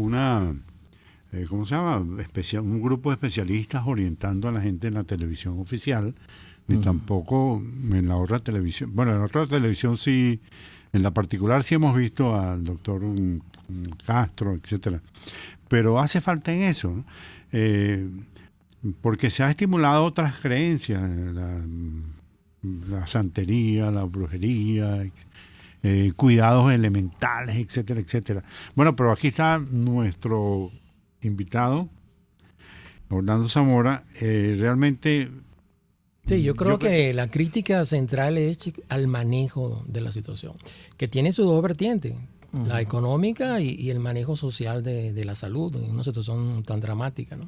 ¿cómo se llama? Un grupo de especialistas orientando a la gente en la televisión oficial, ni tampoco en la otra televisión. Bueno, en la otra televisión sí, en la particular sí hemos visto al doctor Castro, etcétera. Pero hace falta en eso, ¿no? Porque se ha estimulado otras creencias, la santería, la brujería, cuidados elementales, etcétera, etcétera. Bueno, pero aquí está nuestro invitado, Orlando Zamora, realmente... Sí, yo creo que la crítica central es al manejo de la situación, que tiene sus dos vertientes, la económica y el manejo social de la salud, en una situación tan dramática, ¿no?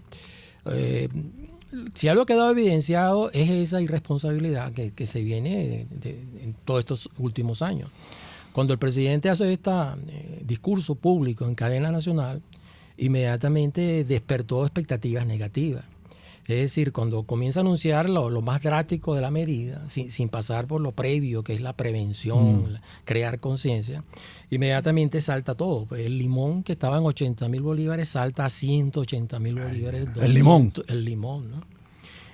Si algo ha quedado evidenciado es esa irresponsabilidad que se viene en todos estos últimos años. Cuando el presidente hace este discurso público en cadena nacional, inmediatamente despertó expectativas negativas. Es decir, cuando comienza a anunciar lo más drástico de la medida, sin pasar por lo previo, que es la prevención, crear conciencia, inmediatamente salta todo. Pues el limón, que estaba en 80.000 bolívares, salta a 180.000 bolívares. 200, el limón. El limón, ¿no?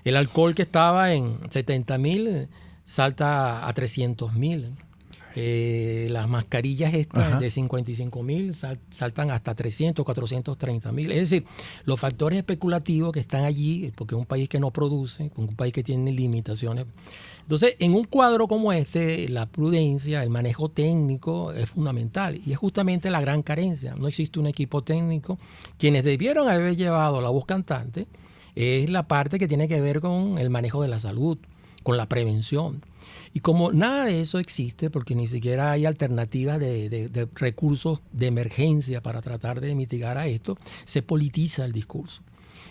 El alcohol, que estaba en 70.000, salta a 300.000. Las mascarillas estas de 55.000 saltan hasta 300, 430.000. Es decir, los factores especulativos que están allí, porque es un país que no produce, un país que tiene limitaciones. Entonces, en un cuadro como este, la prudencia, el manejo técnico es fundamental y es justamente la gran carencia. No existe un equipo técnico. Quienes debieron haber llevado la voz cantante es la parte que tiene que ver con el manejo de la salud, con la prevención. Y como nada de eso existe, porque ni siquiera hay alternativas de recursos de emergencia para tratar de mitigar a esto, se politiza el discurso.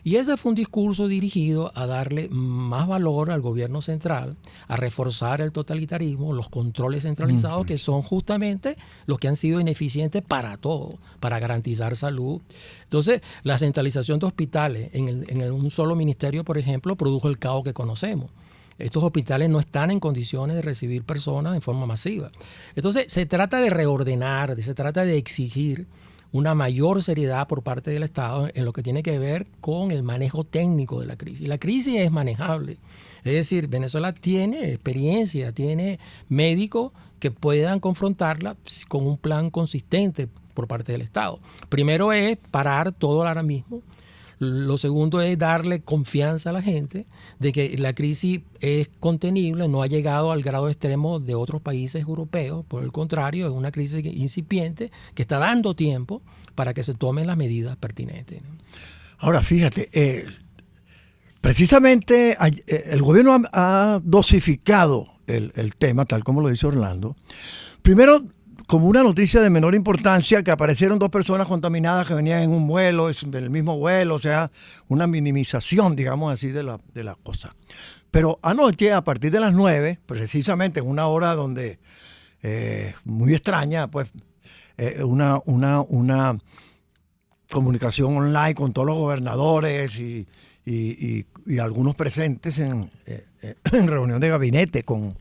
Y ese fue un discurso dirigido a darle más valor al gobierno central, a reforzar el totalitarismo, los controles centralizados, que son justamente los que han sido ineficientes para todo, para garantizar salud. Entonces, la centralización de hospitales en un solo ministerio, por ejemplo, produjo el caos que conocemos. Estos hospitales no están en condiciones de recibir personas de forma masiva. Entonces, se trata de reordenar, se trata de exigir una mayor seriedad por parte del Estado en lo que tiene que ver con el manejo técnico de la crisis. La crisis es manejable. Es decir, Venezuela tiene experiencia, tiene médicos que puedan confrontarla con un plan consistente por parte del Estado. Primero es parar todo el alarmismo. Lo segundo es darle confianza a la gente de que la crisis es contenible, no ha llegado al grado extremo de otros países europeos. Por el contrario, es una crisis incipiente que está dando tiempo para que se tomen las medidas pertinentes, ¿no? Ahora, fíjate, precisamente el gobierno ha dosificado el tema, tal como lo dice Orlando. Primero, como una noticia de menor importancia, que aparecieron 2 personas contaminadas que venían en un vuelo, del mismo vuelo, o sea, una minimización, digamos así, de la cosa. Pero anoche, a partir de las 9, precisamente en una hora donde, muy extraña, pues, una comunicación online con todos los gobernadores y algunos presentes en reunión de gabinete con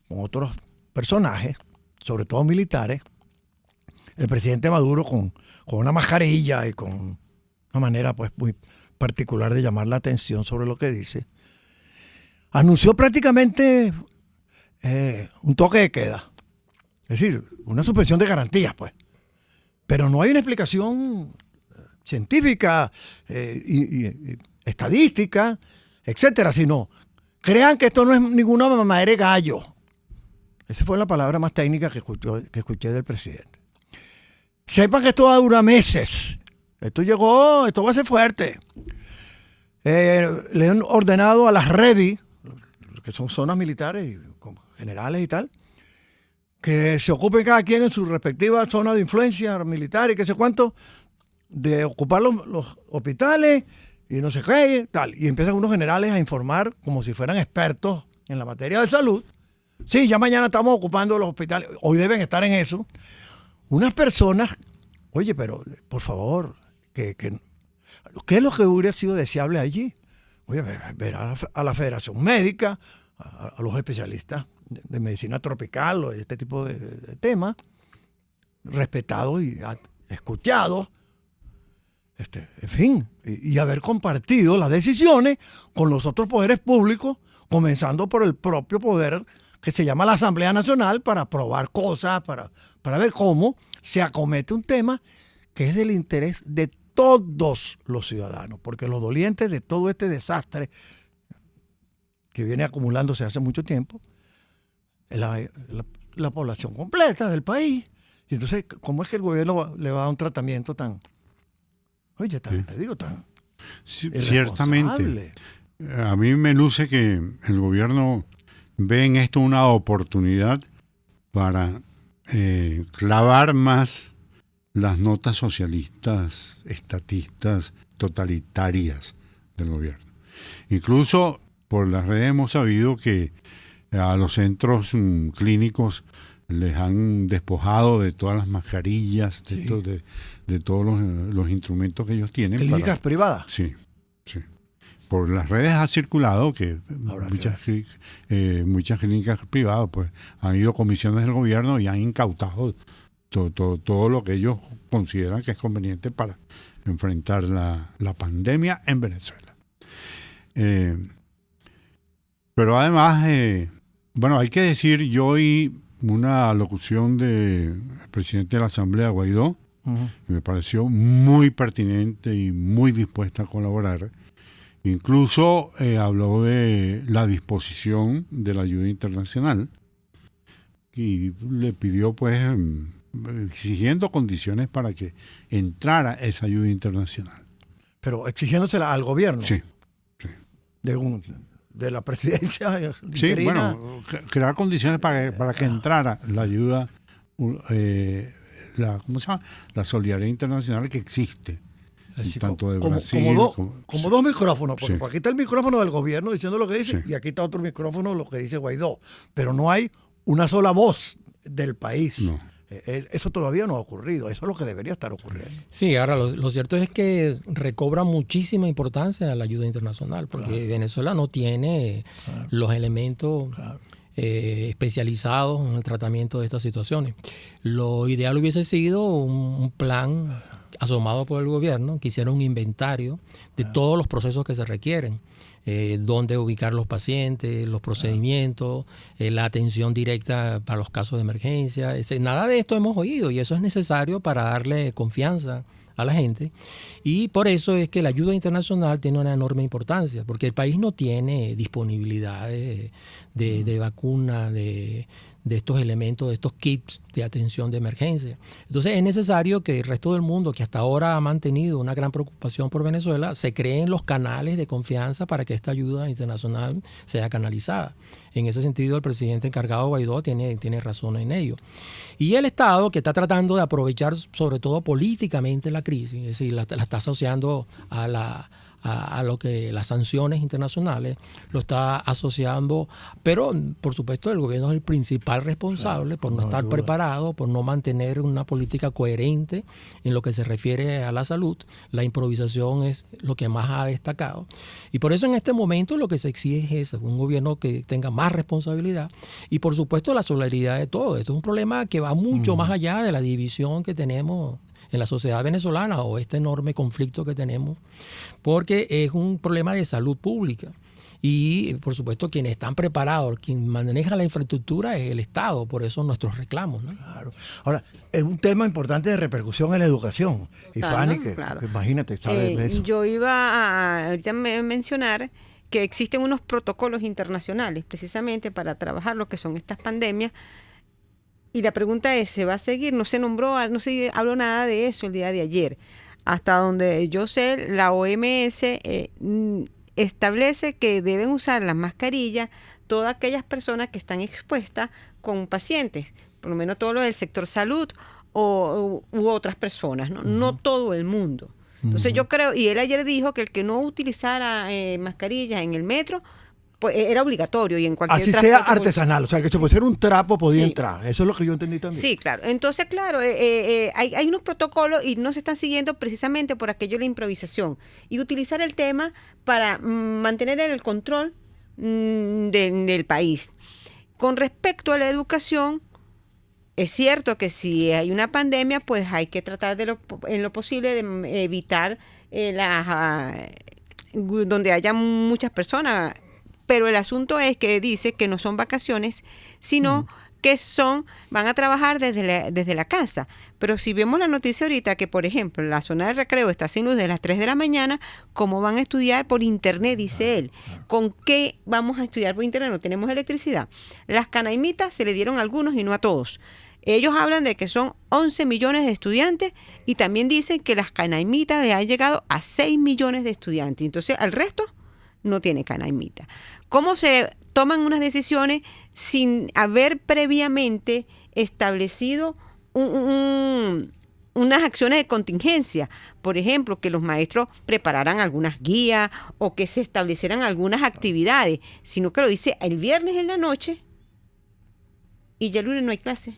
otros personajes, sobre todo militares, el presidente Maduro con una mascarilla y con una manera pues muy particular de llamar la atención sobre lo que dice, anunció prácticamente un toque de queda, es decir, una suspensión de garantías, pues. Pero no hay una explicación científica y estadística, etcétera, sino crean que esto no es ninguna mamadera de gallo. Esa fue la palabra más técnica que escuché del presidente. Sepan que esto va a durar meses. Esto va a ser fuerte. Le han ordenado a las ready, que son zonas militares, con generales y tal, que se ocupen cada quien en su respectiva zona de influencia militar y qué sé cuánto, de ocupar los hospitales y no sé qué, tal. Y empiezan unos generales a informar como si fueran expertos en la materia de salud. Sí, ya mañana estamos ocupando los hospitales. Hoy deben estar en eso. Unas personas, oye, pero por favor, ¿qué es lo que hubiera sido deseable allí? Oye, ver a la Federación Médica, a los especialistas de medicina tropical o de este tipo de temas, respetados y escuchados, en fin, y haber compartido las decisiones con los otros poderes públicos, comenzando por el propio poder que se llama la Asamblea Nacional, para aprobar cosas, para ver cómo se acomete un tema que es del interés de todos los ciudadanos, porque los dolientes de todo este desastre que viene acumulándose hace mucho tiempo es la población completa del país. Y entonces, ¿cómo es que el gobierno le va a dar un tratamiento tan, oye, te digo, tan ciertamente? A mí me luce que el gobierno ve en esto una oportunidad para clavar más las notas socialistas, estatistas, totalitarias del gobierno. Incluso por las redes hemos sabido que a los centros clínicos les han despojado de todas las mascarillas, de todos los instrumentos que ellos tienen. ¿Clínicas privadas? Sí. Por las redes ha circulado que muchas clínicas privadas pues han ido a comisiones del gobierno y han incautado todo lo que ellos consideran que es conveniente para enfrentar la pandemia en Venezuela. Pero además, hay que decir, yo oí una locución del presidente de la Asamblea, Guaidó, y me pareció muy pertinente y muy dispuesta a colaborar. Incluso habló de la disposición de la ayuda internacional y le pidió, pues, exigiendo condiciones para que entrara esa ayuda internacional. Pero exigiéndosela al gobierno. Sí. De la presidencia. Sí, interina. Crear condiciones para que entrara la ayuda, ¿cómo se llama? La solidaridad internacional que existe. Así, tanto de Brasil como dos micrófonos, porque aquí está el micrófono del gobierno diciendo lo que dice, y aquí está otro micrófono, lo que dice Guaidó, pero no hay una sola voz del país. No. Eso todavía no ha ocurrido, eso es lo que debería estar ocurriendo. Sí, ahora lo cierto es que recobra muchísima importancia la ayuda internacional, porque Venezuela no tiene los elementos especializados en el tratamiento de estas situaciones. Lo ideal hubiese sido un plan asomado por el gobierno, que hiciera un inventario de todos los procesos que se requieren, dónde ubicar los pacientes, los procedimientos, la atención directa para los casos de emergencia. Nada de esto hemos oído y eso es necesario para darle confianza a la gente. Y por eso es que la ayuda internacional tiene una enorme importancia, porque el país no tiene disponibilidad de vacuna, de estos elementos, de estos kits de atención de emergencia. Entonces es necesario que el resto del mundo, que hasta ahora ha mantenido una gran preocupación por Venezuela, se creen los canales de confianza para que esta ayuda internacional sea canalizada. En ese sentido, el presidente encargado Guaidó tiene razón en ello. Y el Estado, que está tratando de aprovechar sobre todo políticamente la crisis, es decir, la está asociando a lo que las sanciones internacionales, lo está asociando, pero por supuesto el gobierno es el principal responsable por no estar preparado, por no mantener una política coherente en lo que se refiere a la salud. La improvisación es lo que más ha destacado. Y por eso en este momento lo que se exige es un gobierno que tenga más responsabilidad y por supuesto la solidaridad de todos. Esto es un problema que va mucho más allá de la división que tenemos en la sociedad venezolana o este enorme conflicto que tenemos, porque es un problema de salud pública. Y, por supuesto, quienes están preparados, quien maneja la infraestructura es el Estado, por eso nuestros reclamos, ¿no? Claro. Ahora, es un tema importante de repercusión en la educación. Y Fanny, que imagínate, sabe de eso. Yo iba a ahorita mencionar que existen unos protocolos internacionales precisamente para trabajar lo que son estas pandemias. Y la pregunta es, ¿se va a seguir? No se habló nada de eso el día de ayer. Hasta donde yo sé, la OMS establece que deben usar las mascarillas todas aquellas personas que están expuestas con pacientes, por lo menos todo lo del sector salud u otras personas, ¿no? No todo el mundo. Entonces yo creo, y él ayer dijo que el que no utilizara mascarillas en el metro, pues era obligatorio y en cualquier así sea artesanal, o sea, que se pusiera un trapo podía entrar. Eso es lo que yo entendí también. Sí, claro. Entonces, claro, hay unos protocolos y no se están siguiendo precisamente por aquello de la improvisación y utilizar el tema para mantener el control del país. Con respecto a la educación, es cierto que si hay una pandemia, pues hay que tratar en lo posible de evitar donde haya muchas personas. Pero el asunto es que dice que no son vacaciones, sino que van a trabajar desde la casa. Pero si vemos la noticia ahorita que, por ejemplo, la zona de recreo está sin luz desde las 3 de la mañana, ¿cómo van a estudiar por internet? Dice él. ¿Con qué vamos a estudiar por internet? No tenemos electricidad. Las canaimitas se le dieron a algunos y no a todos. Ellos hablan de que son 11 millones de estudiantes y también dicen que las canaimitas le han llegado a 6 millones de estudiantes. Entonces, al resto no tiene canaimita. ¿Cómo se toman unas decisiones sin haber previamente establecido unas acciones de contingencia? Por ejemplo, que los maestros prepararan algunas guías o que se establecieran algunas actividades, sino que lo dice el viernes en la noche y ya el lunes no hay clase.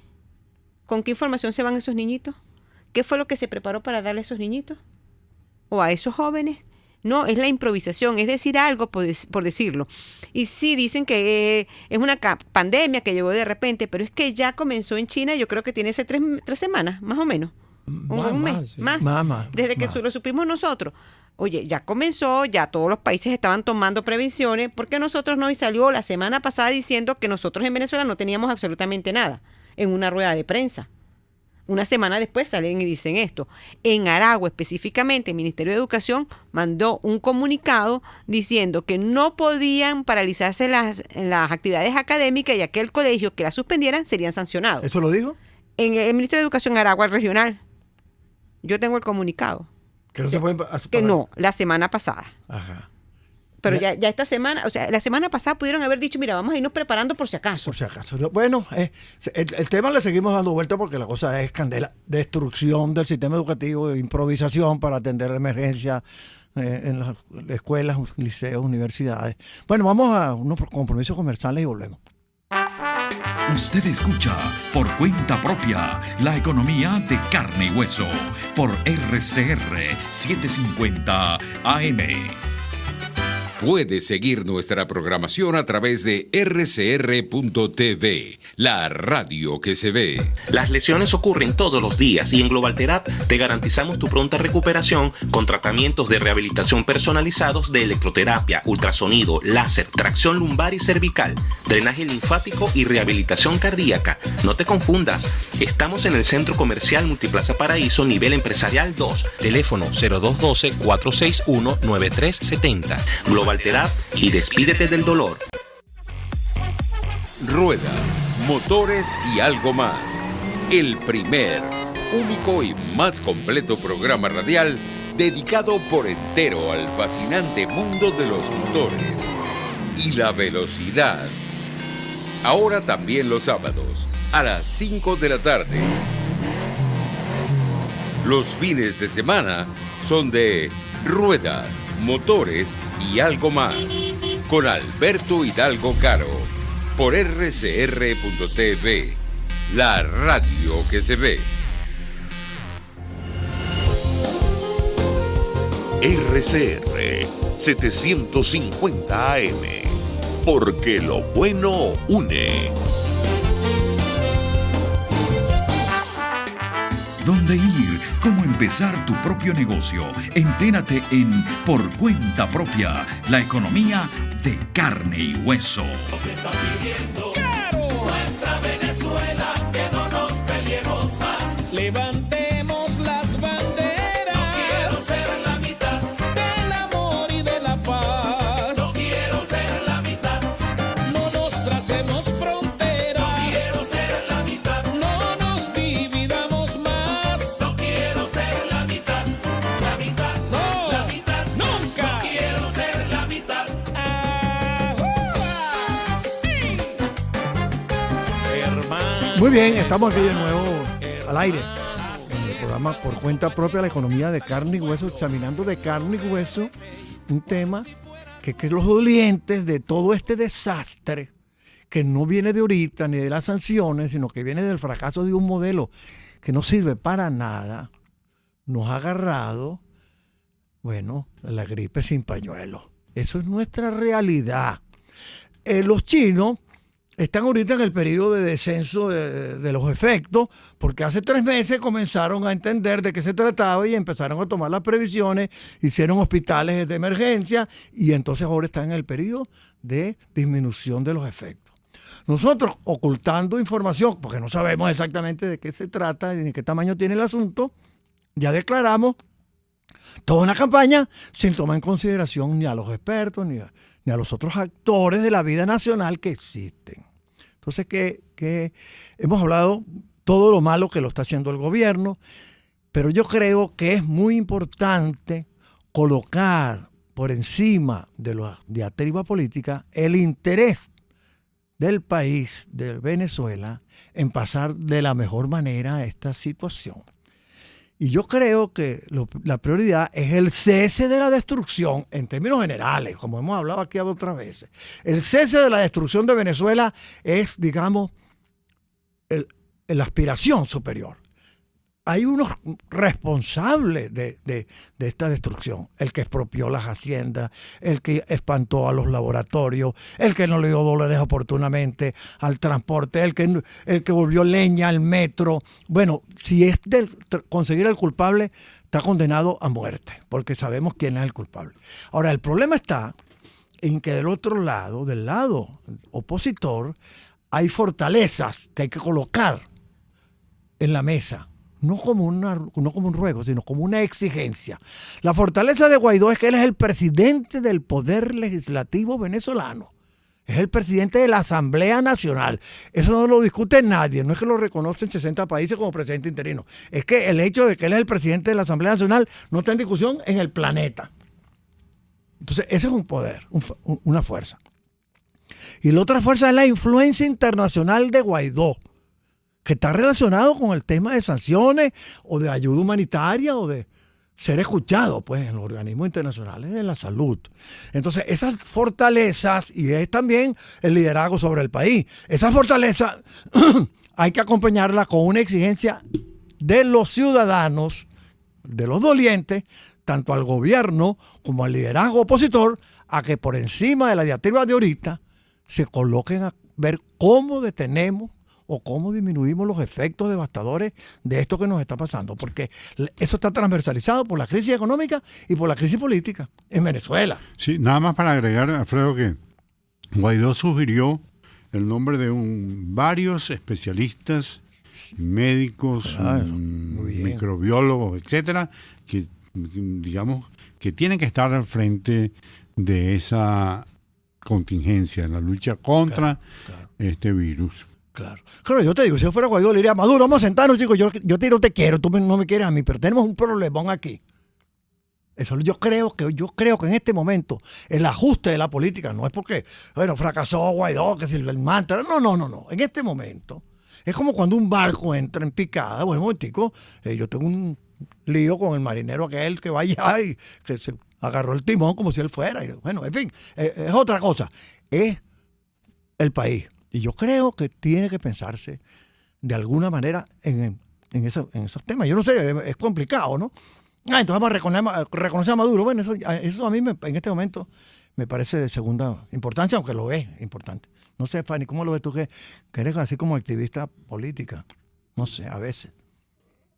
¿Con qué información se van esos niñitos? ¿Qué fue lo que se preparó para darle a esos niñitos? ¿O a esos jóvenes? No, es la improvisación, es decir algo por decirlo. Y sí, dicen que es una pandemia que llegó de repente, pero es que ya comenzó en China, yo creo que tiene hace 3 semanas, más o menos. Un mes, sí. Más. Desde que lo supimos nosotros. Oye, ya comenzó, ya todos los países estaban tomando previsiones, porque nosotros no, y salió la semana pasada diciendo que nosotros en Venezuela no teníamos absolutamente nada, en una rueda de prensa. Una semana después salen y dicen esto. En Aragua específicamente, el Ministerio de Educación mandó un comunicado diciendo que no podían paralizarse las actividades académicas y aquel colegio que las suspendieran serían sancionados. ¿Eso lo dijo? En el Ministerio de Educación Aragua regional. Yo tengo el comunicado. Que no se pueden que no, la semana pasada. Ajá. Pero ya esta semana, o sea, la semana pasada pudieron haber dicho, mira, vamos a irnos preparando por si acaso. Por si acaso. Bueno, el tema le seguimos dando vuelta porque la cosa es candela. Destrucción del sistema educativo, improvisación para atender emergencias en las escuelas, liceos, universidades. Bueno, vamos a unos compromisos comerciales y volvemos. Usted escucha Por Cuenta Propia, la economía de carne y hueso, por RCR 750 AM. Puede seguir nuestra programación a través de rcr.tv, la radio que se ve. Las lesiones ocurren todos los días y en GlobalTerap te garantizamos tu pronta recuperación con tratamientos de rehabilitación personalizados de electroterapia, ultrasonido, láser, tracción lumbar y cervical, drenaje linfático y rehabilitación cardíaca. No te confundas, estamos en el Centro Comercial Multiplaza Paraíso, nivel empresarial 2, teléfono 0212-461-9370. GlobalTerap y despídete del dolor. Ruedas, motores y algo más. El primer, único y más completo programa radial dedicado por entero al fascinante mundo de los motores y la velocidad. Ahora también los sábados, a las 5 de la tarde. Los fines de semana son de ruedas, motores y algo más, con Alberto Hidalgo Caro, por rcr.tv, la radio que se ve. RCR 750 AM, porque lo bueno une. ¿Dónde ir? ¿Cómo empezar tu propio negocio? Enténate en Por Cuenta Propia, la economía de carne y hueso. Nos está pidiendo nuestra Venezuela, que no nos peleemos más. Levantemos las banderas. No quiero ser la mitad del amor y de la paz. No quiero Muy bien, estamos aquí de nuevo al aire en el programa Por Cuenta Propia, la economía de carne y hueso, examinando de carne y hueso un tema que los dolientes de todo este desastre, que no viene de ahorita ni de las sanciones, sino que viene del fracaso de un modelo que no sirve para nada, nos ha agarrado, bueno, la gripe sin pañuelo. Eso es nuestra realidad. Los chinos están ahorita en el periodo de descenso de los efectos, porque hace 3 meses comenzaron a entender de qué se trataba y empezaron a tomar las previsiones, hicieron hospitales de emergencia y entonces ahora están en el periodo de disminución de los efectos. Nosotros, ocultando información, porque no sabemos exactamente de qué se trata ni de qué tamaño tiene el asunto, ya declaramos toda una campaña sin tomar en consideración ni a los expertos ni a los otros actores de la vida nacional que existen. Entonces, que hemos hablado todo lo malo que lo está haciendo el gobierno, pero yo creo que es muy importante colocar por encima de la diatriba política el interés del país, de Venezuela, en pasar de la mejor manera a esta situación. Y yo creo que la prioridad es el cese de la destrucción, en términos generales, como hemos hablado aquí otras veces. El cese de la destrucción de Venezuela es, digamos, la aspiración superior. Hay unos responsables de esta destrucción. El que expropió las haciendas, el que espantó a los laboratorios, el que no le dio dólares oportunamente al transporte, el que volvió leña al metro. Bueno, si es de conseguir al culpable, está condenado a muerte, porque sabemos quién es el culpable. Ahora, el problema está en que del otro lado, del lado opositor, hay fortalezas que hay que colocar en la mesa. No como un ruego, sino como una exigencia. La fortaleza de Guaidó es que él es el presidente del Poder Legislativo venezolano. Es el presidente de la Asamblea Nacional. Eso no lo discute nadie. No es que lo reconocen 60 países como presidente interino. Es que el hecho de que él es el presidente de la Asamblea Nacional no está en discusión en el planeta. Entonces, ese es un poder, una fuerza. Y la otra fuerza es la influencia internacional de Guaidó, que está relacionado con el tema de sanciones o de ayuda humanitaria o de ser escuchado pues, en los organismos internacionales de la salud. Entonces, esas fortalezas, y es también el liderazgo sobre el país, esa fortaleza hay que acompañarla con una exigencia de los ciudadanos, de los dolientes, tanto al gobierno como al liderazgo opositor, a que por encima de la diatriba de ahorita se coloquen a ver cómo detenemos o cómo disminuimos los efectos devastadores de esto que nos está pasando, porque eso está transversalizado por la crisis económica y por la crisis política en Venezuela. Sí, nada más para agregar, Alfredo, que Guaidó sugirió el nombre de varios especialistas, médicos, microbiólogos, etcétera, que digamos que tienen que estar al frente de esa contingencia en la lucha contra este virus. Claro, yo te digo, si yo fuera Guaidó, le diría, Maduro, vamos a sentarnos, chicos, yo te quiero, tú no me quieres a mí, pero tenemos un problemón aquí. Eso yo creo que en este momento el ajuste de la política no es porque, bueno, fracasó Guaidó, que si el mantra, no. En este momento es como cuando un barco entra en picada. Bueno, un momentico, yo tengo un lío con el marinero aquel que va allá y que se agarró el timón como si él fuera. Bueno, en fin, es otra cosa. Es el país. Y yo creo que tiene que pensarse de alguna manera en esos temas. Yo no sé, es complicado, ¿no? Entonces vamos a reconocer a Maduro. Bueno, eso a mí en este momento me parece de segunda importancia, aunque lo es importante. No sé, Fanny, ¿cómo lo ves tú que eres así como activista política? No sé, a veces.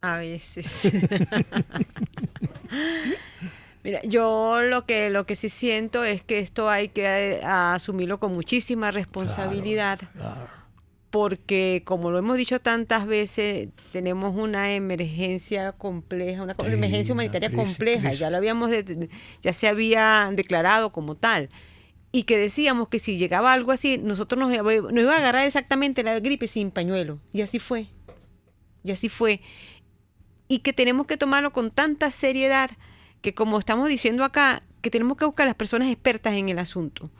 A veces. Mira, yo lo que sí siento es que esto hay que asumirlo con muchísima responsabilidad. Claro. Porque, como lo hemos dicho tantas veces, tenemos una emergencia compleja, una emergencia humanitaria compleja. Ya se había declarado como tal. Y que decíamos que si llegaba algo así, nosotros nos iba a agarrar exactamente la gripe sin pañuelo. Y así fue. Y que tenemos que tomarlo con tanta seriedad que, como estamos diciendo acá, que tenemos que buscar a las personas expertas en el asunto,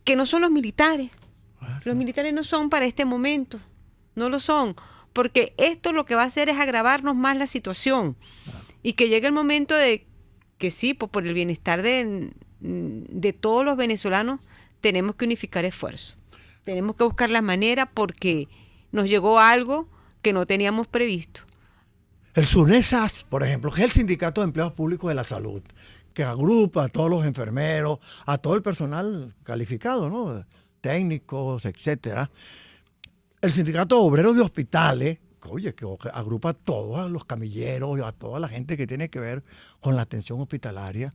que no son los militares. Claro. Los militares no son para este momento. No lo son, porque esto lo que va a hacer es agravarnos más la situación y que llegue el momento de que sí, pues por el bienestar de todos los venezolanos tenemos que unificar esfuerzos. Tenemos que buscar la manera porque nos llegó algo que no teníamos previsto. El SUNESAS, por ejemplo, que es el Sindicato de Empleados Públicos de la Salud, que agrupa a todos los enfermeros, a todo el personal calificado, ¿no? Técnicos, etcétera. El Sindicato de Obreros de Hospitales, oye, que agrupa a todos los camilleros, a toda la gente que tiene que ver con la atención hospitalaria.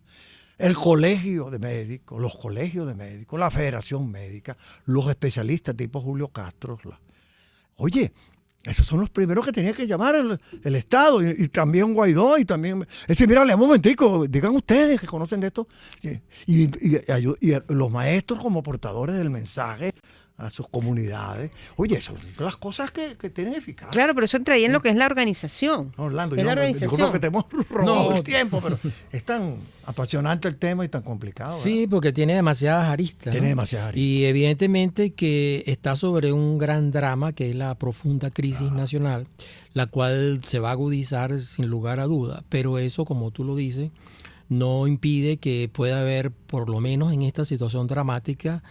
El Colegio de Médicos, los colegios de médicos, la Federación Médica, los especialistas tipo Julio Castro. Oye, esos son los primeros que tenía que llamar el Estado y también Guaidó y también... Es decir, mira, un momentico, digan ustedes que conocen de esto. Y los maestros como portadores del mensaje a sus comunidades. Oye, esas son las cosas que tienen eficacia. Claro, pero eso entra ahí en lo que es la organización. Orlando, es la organización. Disculpa que te hemos robado el tiempo, pero es tan apasionante el tema y tan complicado. Sí, ¿verdad? porque tiene demasiadas aristas. Tiene ¿no? demasiadas aristas. Y evidentemente que está sobre un gran drama que es la profunda crisis nacional, la cual se va a agudizar sin lugar a duda. Pero eso, como tú lo dices, no impide que pueda haber, por lo menos en esta situación dramática,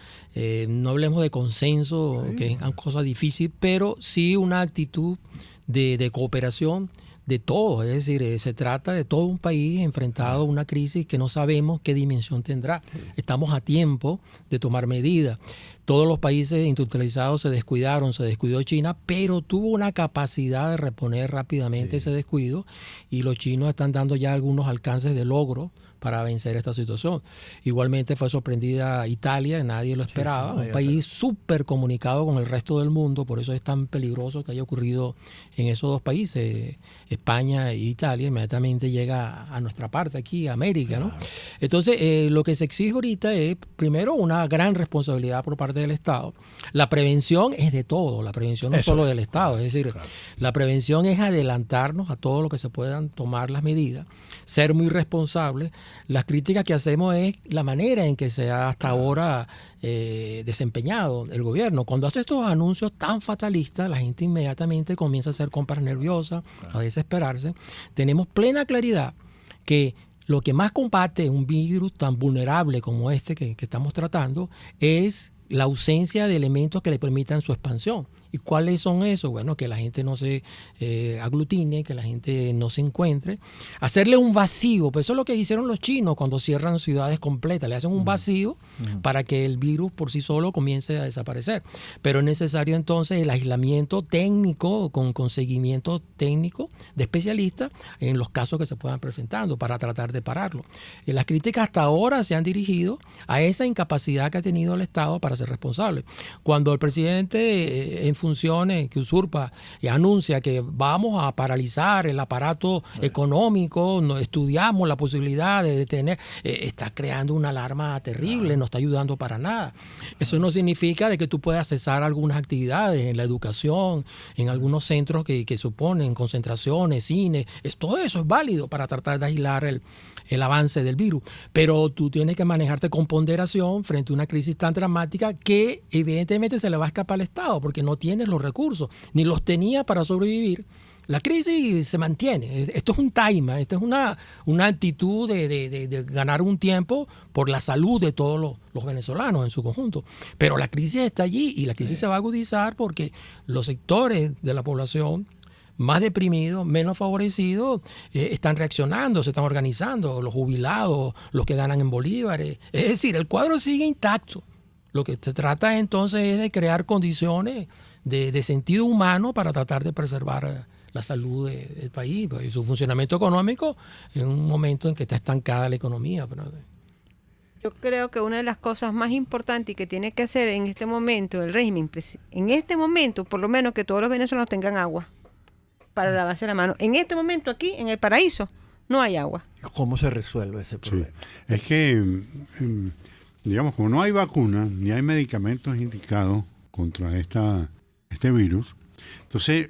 no hablemos de consenso, que es una cosa difícil, pero sí una actitud de cooperación de todos. Es decir, se trata de todo un país enfrentado a una crisis que no sabemos qué dimensión tendrá. Estamos a tiempo de tomar medidas. Todos los países industrializados se descuidaron, se descuidó China, pero tuvo una capacidad de reponer rápidamente ese descuido y los chinos están dando ya algunos alcances de logro para vencer esta situación. Igualmente fue sorprendida Italia, nadie lo esperaba, un país súper comunicado con el resto del mundo, por eso es tan peligroso que haya ocurrido en esos dos países, España e Italia, inmediatamente llega a nuestra parte aquí, a América, ¿no? Entonces, lo que se exige ahorita es, primero, una gran responsabilidad por parte del Estado. La prevención es de todo, la prevención no es solo del Estado, es decir, la prevención es adelantarnos a todo lo que se puedan tomar las medidas, ser muy responsables. Las críticas que hacemos es la manera en que se ha hasta ahora desempeñado el gobierno. Cuando hace estos anuncios tan fatalistas, la gente inmediatamente comienza a hacer compras nerviosas, a desesperarse. Tenemos plena claridad que lo que más combate un virus tan vulnerable como este que estamos tratando es la ausencia de elementos que le permitan su expansión. ¿Y cuáles son esos? Bueno, que la gente no se aglutine, que la gente no se encuentre. Hacerle un vacío, pues eso es lo que hicieron los chinos cuando cierran ciudades completas. Le hacen un vacío para que el virus por sí solo comience a desaparecer. Pero es necesario entonces el aislamiento técnico con seguimiento técnico de especialistas en los casos que se puedan presentando para tratar de pararlo. Y las críticas hasta ahora se han dirigido a esa incapacidad que ha tenido el Estado para ser responsable. Cuando el presidente en funciones que usurpa y anuncia que vamos a paralizar el aparato económico, no estudiamos la posibilidad de detener, está creando una alarma terrible, no está ayudando para nada. Eso no significa de que tú puedas cesar algunas actividades en la educación, en algunos centros que suponen concentraciones, cines, todo eso es válido para tratar de aislar el avance del virus, pero tú tienes que manejarte con ponderación frente a una crisis tan dramática que evidentemente se le va a escapar al Estado porque no tienes los recursos, ni los tenía para sobrevivir. La crisis se mantiene. Esto es un time, esto es una actitud de ganar un tiempo por la salud de todos los venezolanos en su conjunto. Pero la crisis está allí y la crisis se va a agudizar porque los sectores de la población más deprimidos, menos favorecidos, están reaccionando, se están organizando, los jubilados, los que ganan en bolívares. Es decir, el cuadro sigue intacto. Lo que se trata entonces es de crear condiciones de sentido humano para tratar de preservar la salud del país y su funcionamiento económico en un momento en que está estancada la economía. Yo creo que una de las cosas más importantes que tiene que hacer en este momento el régimen, en este momento por lo menos que todos los venezolanos tengan agua para lavarse la mano. En este momento aquí, en el paraíso, no hay agua. ¿Cómo se resuelve ese problema? Sí. Es que, digamos, como no hay vacuna ni hay medicamentos indicados contra este virus, entonces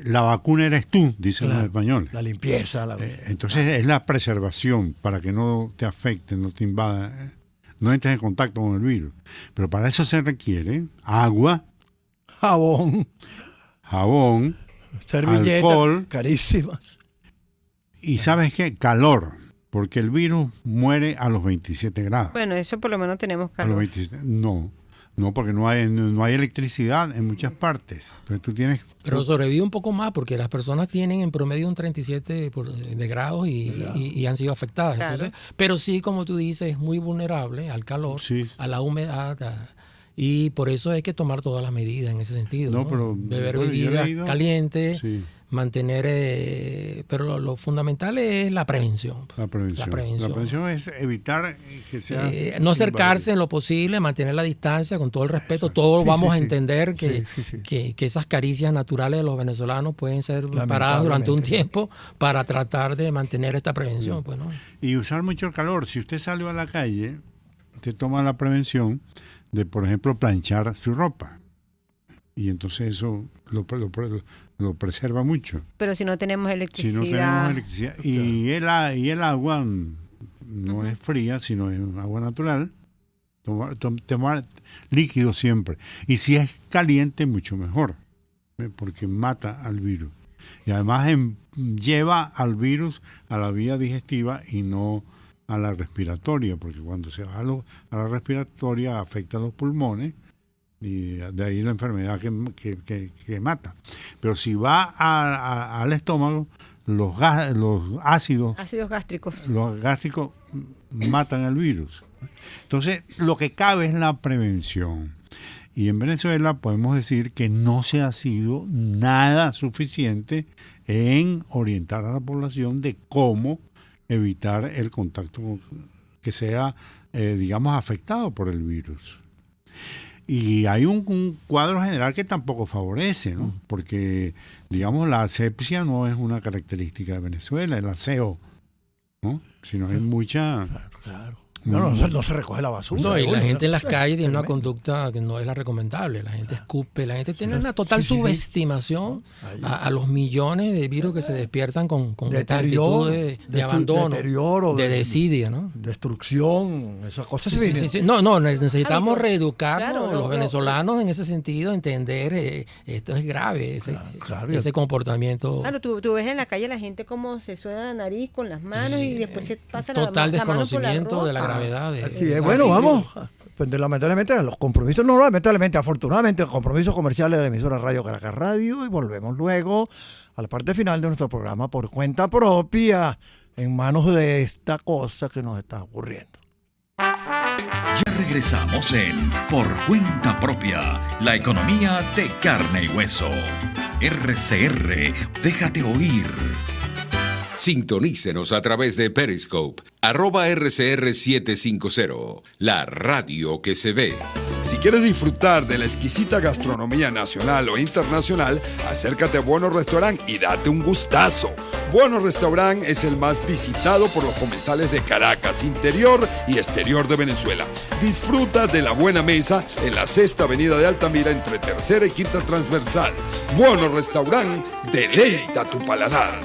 la vacuna eres tú, dicen los españoles. La limpieza. Entonces es la preservación para que no te afecte, no te invada, no entres en contacto con el virus. Pero para eso se requiere agua, jabón, jabón, servilletas, alcohol, carísimas. Y ¿sabes qué? Calor, porque el virus muere a los 27 grados. Bueno, eso por lo menos tenemos A los calor. 27, no, porque no hay electricidad en muchas partes. Entonces tú tienes... Pero sobrevive un poco más porque las personas tienen en promedio un 37 de grados y han sido afectadas. Claro. Entonces, pero sí, como tú dices, es muy vulnerable al calor, a la humedad. Y por eso hay que tomar todas las medidas en ese sentido. No, ¿no? pero beber yo he bebidas leído- calientes, Sí. mantener... pero lo fundamental es la prevención. La prevención. La prevención. La prevención es evitar que sea... No acercarse en lo posible, mantener la distancia, con todo el respeto. Todos Sí, vamos sí, a sí. entender que, Sí, sí, sí. que esas caricias naturales de los venezolanos pueden ser paradas durante un tiempo para tratar de mantener esta prevención. Pues, ¿no? Y usar mucho el calor. Si usted salió a la calle, usted toma la prevención de, por ejemplo, planchar su ropa. Y entonces eso lo preserva mucho. Pero si no tenemos Si electricidad. no tenemos electricidad. Y el agua no es fría, sino es agua natural. Tomar líquido siempre. Y si es caliente, mucho mejor. Porque mata al virus. Y además lleva al virus a la vía digestiva y no a la respiratoria, porque cuando se va a la respiratoria afecta a los pulmones y de ahí la enfermedad que mata. Pero si va al estómago, los ácidos gástricos. los gástricos matan al virus. Entonces, lo que cabe es la prevención. Y en Venezuela podemos decir que no se ha sido nada suficiente en orientar a la población de cómo evitar el contacto que sea, digamos, afectado por el virus. Y hay un cuadro general que tampoco favorece, ¿no? Porque, digamos, la asepsia no es una característica de Venezuela, el aseo, ¿no? Sino hay mucha... Claro. No se recoge la basura. No, y la gente en las calles tiene una conducta que no es la recomendable. La gente escupe, la gente tiene una total subestimación a los millones de virus que se despiertan con esta actitud de abandono, deterioro, de desidia, ¿no? Destrucción, esas cosas. Sí. No, necesitamos reeducarnos los venezolanos en ese sentido, entender esto es grave, ese comportamiento. Claro, tú ves en la calle la gente cómo se suena la nariz con las manos y después se pasa total la mano por la desconocimiento de la ropa. gravedad. Así es. Bueno, vamos. Pues lamentablemente, los compromisos, no lamentablemente, afortunadamente, compromisos comerciales de la emisora Radio Caracas Radio, y volvemos luego a la parte final de nuestro programa por cuenta propia, en manos de esta cosa que nos está ocurriendo. Ya regresamos en Por Cuenta Propia, la economía de carne y hueso. RCR, déjate oír. Sintonícenos a través de Periscope, @RCR750, la radio que se ve. Si quieres disfrutar de la exquisita gastronomía nacional o internacional, acércate a Bueno Restaurant y date un gustazo. Bueno Restaurant es el más visitado por los comensales de Caracas, interior y exterior de Venezuela. Disfruta de la buena mesa en la 6ª Avenida de Altamira entre 3ª y 5ª Transversal. Bueno Restaurant, deleita tu paladar.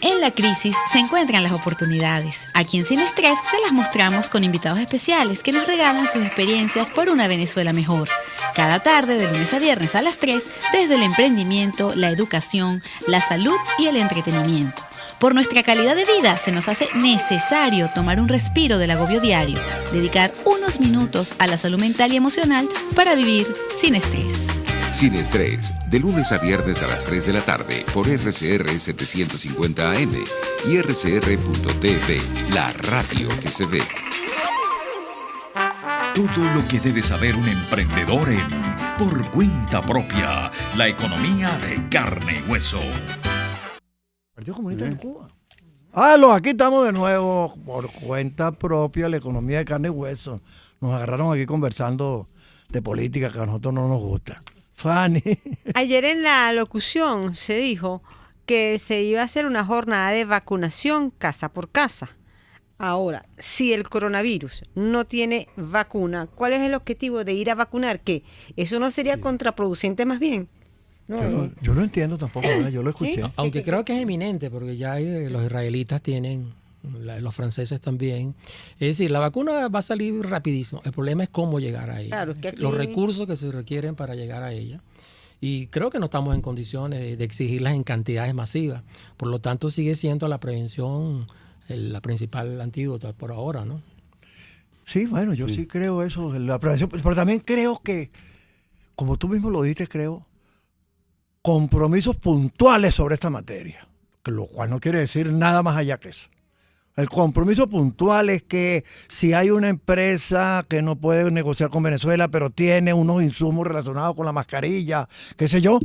En la crisis se encuentran las oportunidades. Aquí en Sin Estrés se las mostramos con invitados especiales que nos regalan sus experiencias por una Venezuela mejor. Cada tarde, de lunes a viernes a las 3, desde el emprendimiento, la educación, la salud y el entretenimiento. Por nuestra calidad de vida se nos hace necesario tomar un respiro del agobio diario, dedicar unos minutos a la salud mental y emocional para vivir sin estrés. Sin Estrés, de lunes a viernes a las 3 de la tarde por RCR 750 AM y RCR.tv, la radio que se ve. Todo lo que debe saber un emprendedor en Por Cuenta Propia, la economía de carne y hueso. Partido Comunista de Cuba. Aquí estamos de nuevo por cuenta propia, la economía de carne y hueso. Nos agarraron aquí conversando de política que a nosotros no nos gusta. Fanny. Ayer en la locución se dijo que se iba a hacer una jornada de vacunación casa por casa. Ahora, si el coronavirus no tiene vacuna, ¿cuál es el objetivo de ir a vacunar? ¿Qué? ¿Eso no sería contraproducente más bien? No, yo no entiendo tampoco, yo lo escuché. ¿Sí? Aunque creo que es eminente, porque ya los israelitas tienen, los franceses también. Es decir, la vacuna va a salir rapidísimo. El problema es cómo llegar a ella. Claro, es que aquí... Los recursos que se requieren para llegar a ella. Y creo que no estamos en condiciones de exigirlas en cantidades masivas. Por lo tanto, sigue siendo la prevención la principal antídoto por ahora, ¿no? Sí, bueno, yo sí creo eso, la prevención, pero también creo que, como tú mismo lo dijiste, creo, compromisos puntuales sobre esta materia, lo cual no quiere decir nada más allá que eso. El compromiso puntual es que si hay una empresa que no puede negociar con Venezuela, pero tiene unos insumos relacionados con la mascarilla, qué sé yo,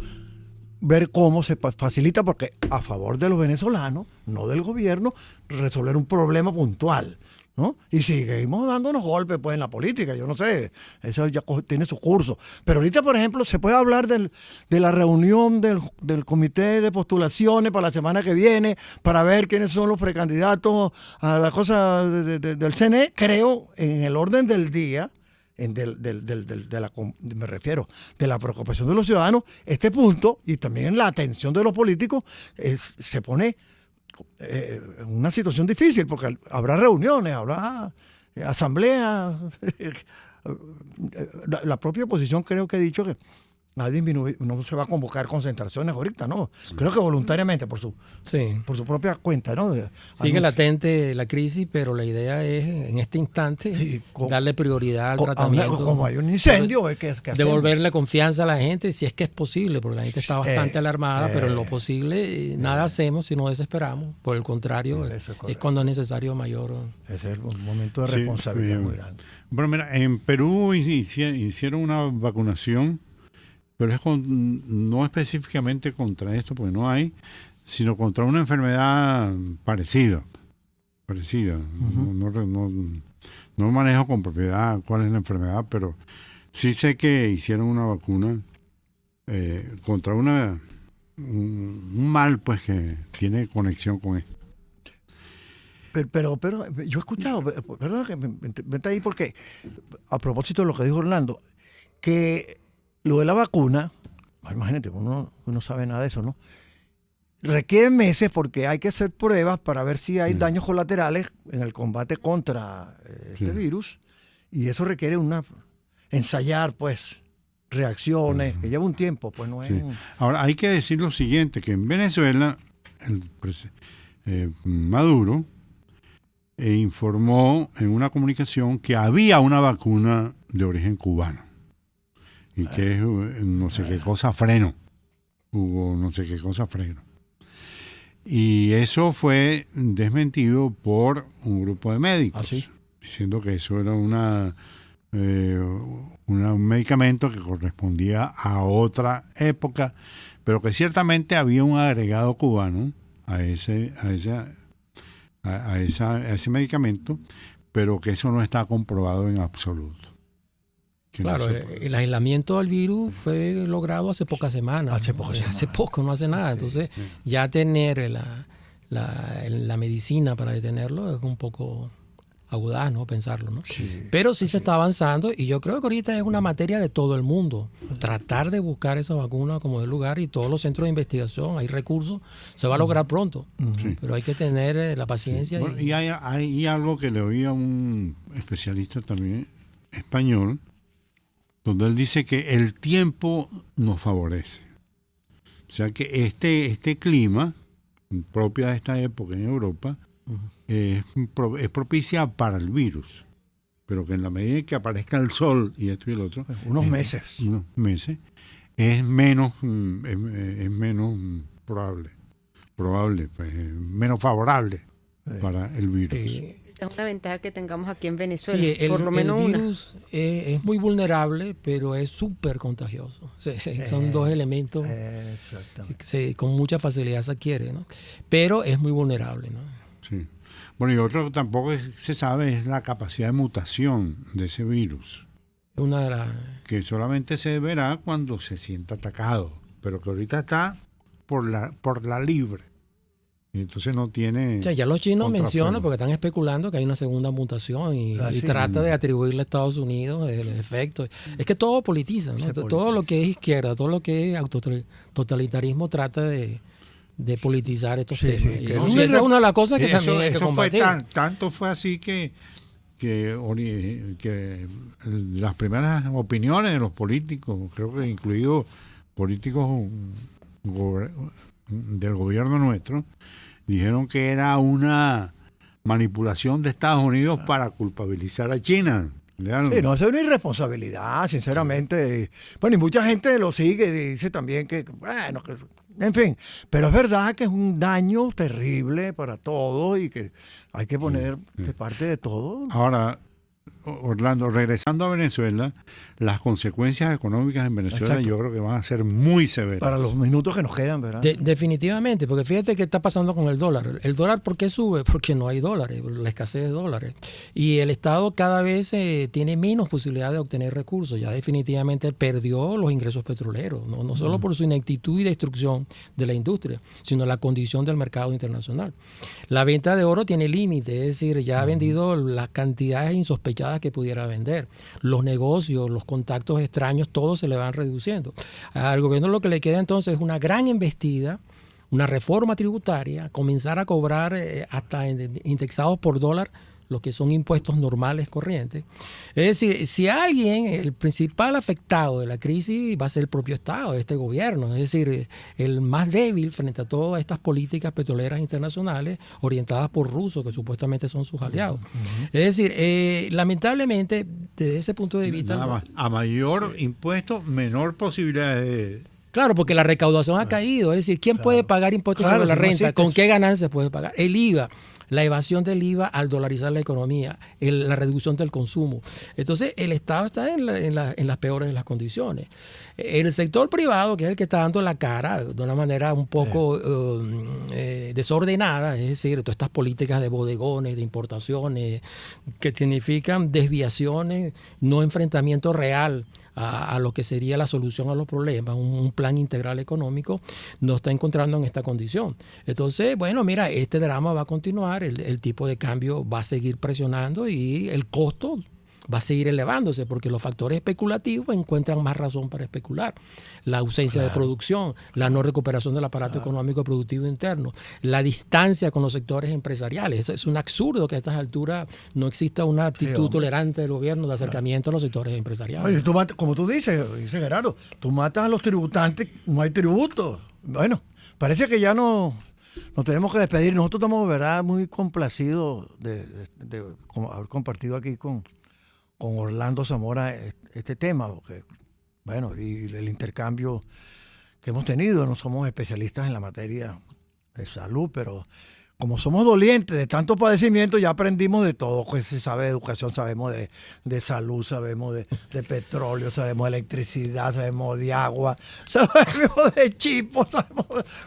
ver cómo se facilita, porque a favor de los venezolanos, no del gobierno, resolver un problema puntual, ¿no? Y seguimos dándonos golpes pues en la política, yo no sé, eso ya tiene su curso. Pero ahorita, por ejemplo, se puede hablar de la reunión del comité de postulaciones para la semana que viene, para ver quiénes son los precandidatos a la cosa del CNE. Creo, en el orden del día, me refiero, de la preocupación de los ciudadanos, este punto, y también la atención de los políticos, se pone en una situación difícil, porque habrá reuniones, habrá asambleas. La propia oposición creo que ha dicho que ha disminuido, no se va a convocar concentraciones ahorita, ¿no? Creo que voluntariamente por su propia cuenta, ¿no? Sigue latente la crisis, pero la idea es en este instante darle prioridad al tratamiento. Como hay un incendio, hay que devolverle confianza a la gente, si es que es posible, porque la gente está bastante alarmada, pero en lo posible nada hacemos si no desesperamos. Por el contrario, es cuando es necesario mayor. Ese es un momento de responsabilidad muy grande. Bueno, mira, en Perú hicieron una vacunación, pero es no específicamente contra esto, porque no hay, sino contra una enfermedad parecida. No manejo con propiedad cuál es la enfermedad, pero sí sé que hicieron una vacuna contra un mal pues que tiene conexión con esto. Pero yo he escuchado, perdón que me meta ahí, porque a propósito de lo que dijo Orlando, que lo de la vacuna, imagínate, uno no sabe nada de eso, ¿no? Requiere meses porque hay que hacer pruebas para ver si hay daños colaterales en el combate contra este virus, y eso requiere ensayar, pues, reacciones, que lleva un tiempo, pues no es... Ahora, hay que decir lo siguiente, que en Venezuela, Maduro informó en una comunicación que había una vacuna de origen cubano. Y que es no sé qué cosa freno. Hugo, no sé qué cosa freno. Y eso fue desmentido por un grupo de médicos. Diciendo que eso era un medicamento que correspondía a otra época, pero que ciertamente había un agregado cubano a ese medicamento, pero que eso no está comprobado en absoluto. Claro, el aislamiento del virus fue logrado hace pocas semanas. Hace poco, no hace nada. Entonces, ya tener la medicina para detenerlo es un poco audaz, ¿no? Pensarlo, ¿no? Pero sí se está avanzando, y yo creo que ahorita es una materia de todo el mundo. Tratar de buscar esa vacuna como de lugar, y todos los centros de investigación, hay recursos, se va a lograr pronto. Pero hay que tener la paciencia. Bueno, y hay algo que le oí a un especialista también español, donde él dice que el tiempo nos favorece. O sea que este clima, propio de esta época en Europa, es propicia para el virus. Pero que en la medida en que aparezca el sol y esto y el otro... Unos meses, es menos probable, pues, menos favorable para el virus. Esa es una ventaja que tengamos aquí en Venezuela, Sí, por lo menos el virus es muy vulnerable, pero es súper contagioso. Son dos elementos que con mucha facilidad se adquiere, ¿no? Pero es muy vulnerable, ¿no? Sí. Bueno, y otro tampoco se sabe es la capacidad de mutación de ese virus. Que solamente se verá cuando se sienta atacado, pero que ahorita está por la libre. Y entonces no tiene... O sea, ya los chinos mencionan, porque están especulando que hay una segunda mutación y trata de atribuirle a Estados Unidos el efecto. Es que todo politiza, ¿no? Todo lo que es izquierda, todo lo que es totalitarismo trata de politizar estos temas. Y esa es una de las cosas que también hay que combatir. Tanto fue así que las primeras opiniones de los políticos, creo que incluido políticos del gobierno nuestro dijeron que era una manipulación de Estados Unidos para culpabilizar a China. Sí, no, eso es una irresponsabilidad, sinceramente. Bueno, y mucha gente lo sigue y dice también que, bueno, que, en fin, pero es verdad que es un daño terrible para todos y que hay que poner de parte de todo. Ahora, Orlando, regresando a Venezuela, las consecuencias económicas en Venezuela yo creo que van a ser muy severas. Para los minutos que nos quedan, ¿verdad? Definitivamente, porque fíjate qué está pasando con el dólar. El dólar, ¿por qué sube? Porque no hay dólares, la escasez de dólares. Y el Estado cada vez tiene menos posibilidad de obtener recursos. Ya definitivamente perdió los ingresos petroleros, no solo por su ineptitud y destrucción de la industria, sino la condición del mercado internacional. La venta de oro tiene límite, es decir, ya ha vendido las cantidades insospechadas que pudiera vender. Los negocios, los contactos extraños, todos se le van reduciendo. Al gobierno lo que le queda entonces es una gran embestida, una reforma tributaria, comenzar a cobrar hasta indexados por dólar lo que son impuestos normales corrientes. Es decir, si alguien, el principal afectado de la crisis va a ser el propio Estado, este gobierno, es decir, el más débil frente a todas estas políticas petroleras internacionales orientadas por rusos, que supuestamente son sus aliados. Es decir, lamentablemente, desde ese punto de vista... A mayor impuesto, menor posibilidad de... Claro, porque la recaudación ha caído. Es decir, ¿quién puede pagar impuestos sobre la renta? ¿Con qué ganancias puede pagar? El IVA. La evasión del IVA al dolarizar la economía, la reducción del consumo. Entonces, el Estado está en las peores de las condiciones. El sector privado, que es el que está dando la cara de una manera un poco desordenada, es decir, todas estas políticas de bodegones, de importaciones, que significan desviaciones, no enfrentamiento real a lo que sería la solución a los problemas, un plan integral económico, no está encontrando en esta condición. Entonces, bueno, mira, este drama va a continuar, el tipo de cambio va a seguir presionando y el costo va a seguir elevándose porque los factores especulativos encuentran más razón para especular. La ausencia de producción, la no recuperación del aparato económico productivo interno, la distancia con los sectores empresariales. Eso es un absurdo que a estas alturas no exista una actitud tolerante del gobierno de acercamiento a los sectores empresariales. Oye, como tú dice Gerardo, tú matas a los tributantes, no hay tributo. Bueno, parece que ya nos tenemos que despedir. Nosotros estamos, ¿verdad?, muy complacidos de haber compartido aquí con Orlando Zamora este tema, porque, bueno, y el intercambio que hemos tenido. No somos especialistas en la materia de salud, pero como somos dolientes de tantos padecimientos, ya aprendimos de todo. Pues se sabe de educación, sabemos de salud, sabemos de petróleo, sabemos de electricidad, sabemos de agua, sabemos de chipos,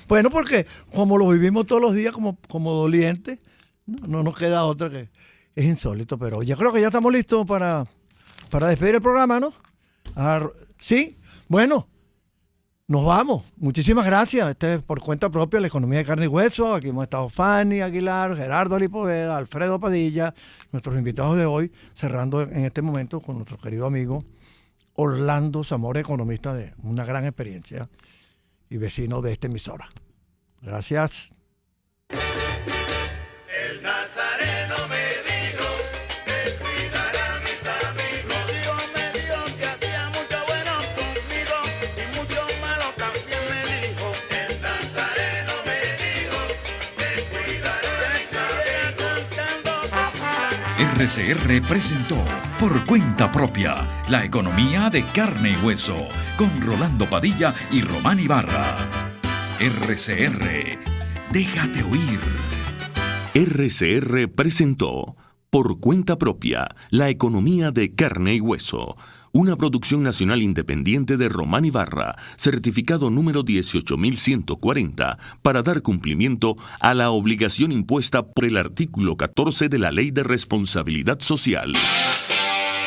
bueno, porque como lo vivimos todos los días como dolientes, no nos queda otra que... Es insólito, pero yo creo que ya estamos listos para despedir el programa, ¿no? Sí, bueno, nos vamos. Muchísimas gracias. Por cuenta propia, la economía de carne y hueso. Aquí hemos estado Fanny Aguilar, Gerardo Alipoveda, Alfredo Padilla, nuestros invitados de hoy, cerrando en este momento con nuestro querido amigo Orlando Zamora, economista de una gran experiencia y vecino de esta emisora. Gracias. El Nazareno me dijo que cuidara a mis amigos. Me dijo que hacía mucho bueno conmigo y mucho malo también me dijo. El Nazareno me dijo que cuidara a mis amigos. RCR presentó Por Cuenta Propia, la economía de carne y hueso, con Rolando Padilla y Román Ibarra. RCR, déjate oír. RCR presentó Por Cuenta Propia, la economía de carne y hueso, una producción nacional independiente de Román Ibarra, certificado número 18140, para dar cumplimiento a la obligación impuesta por el artículo 14 de la Ley de Responsabilidad Social.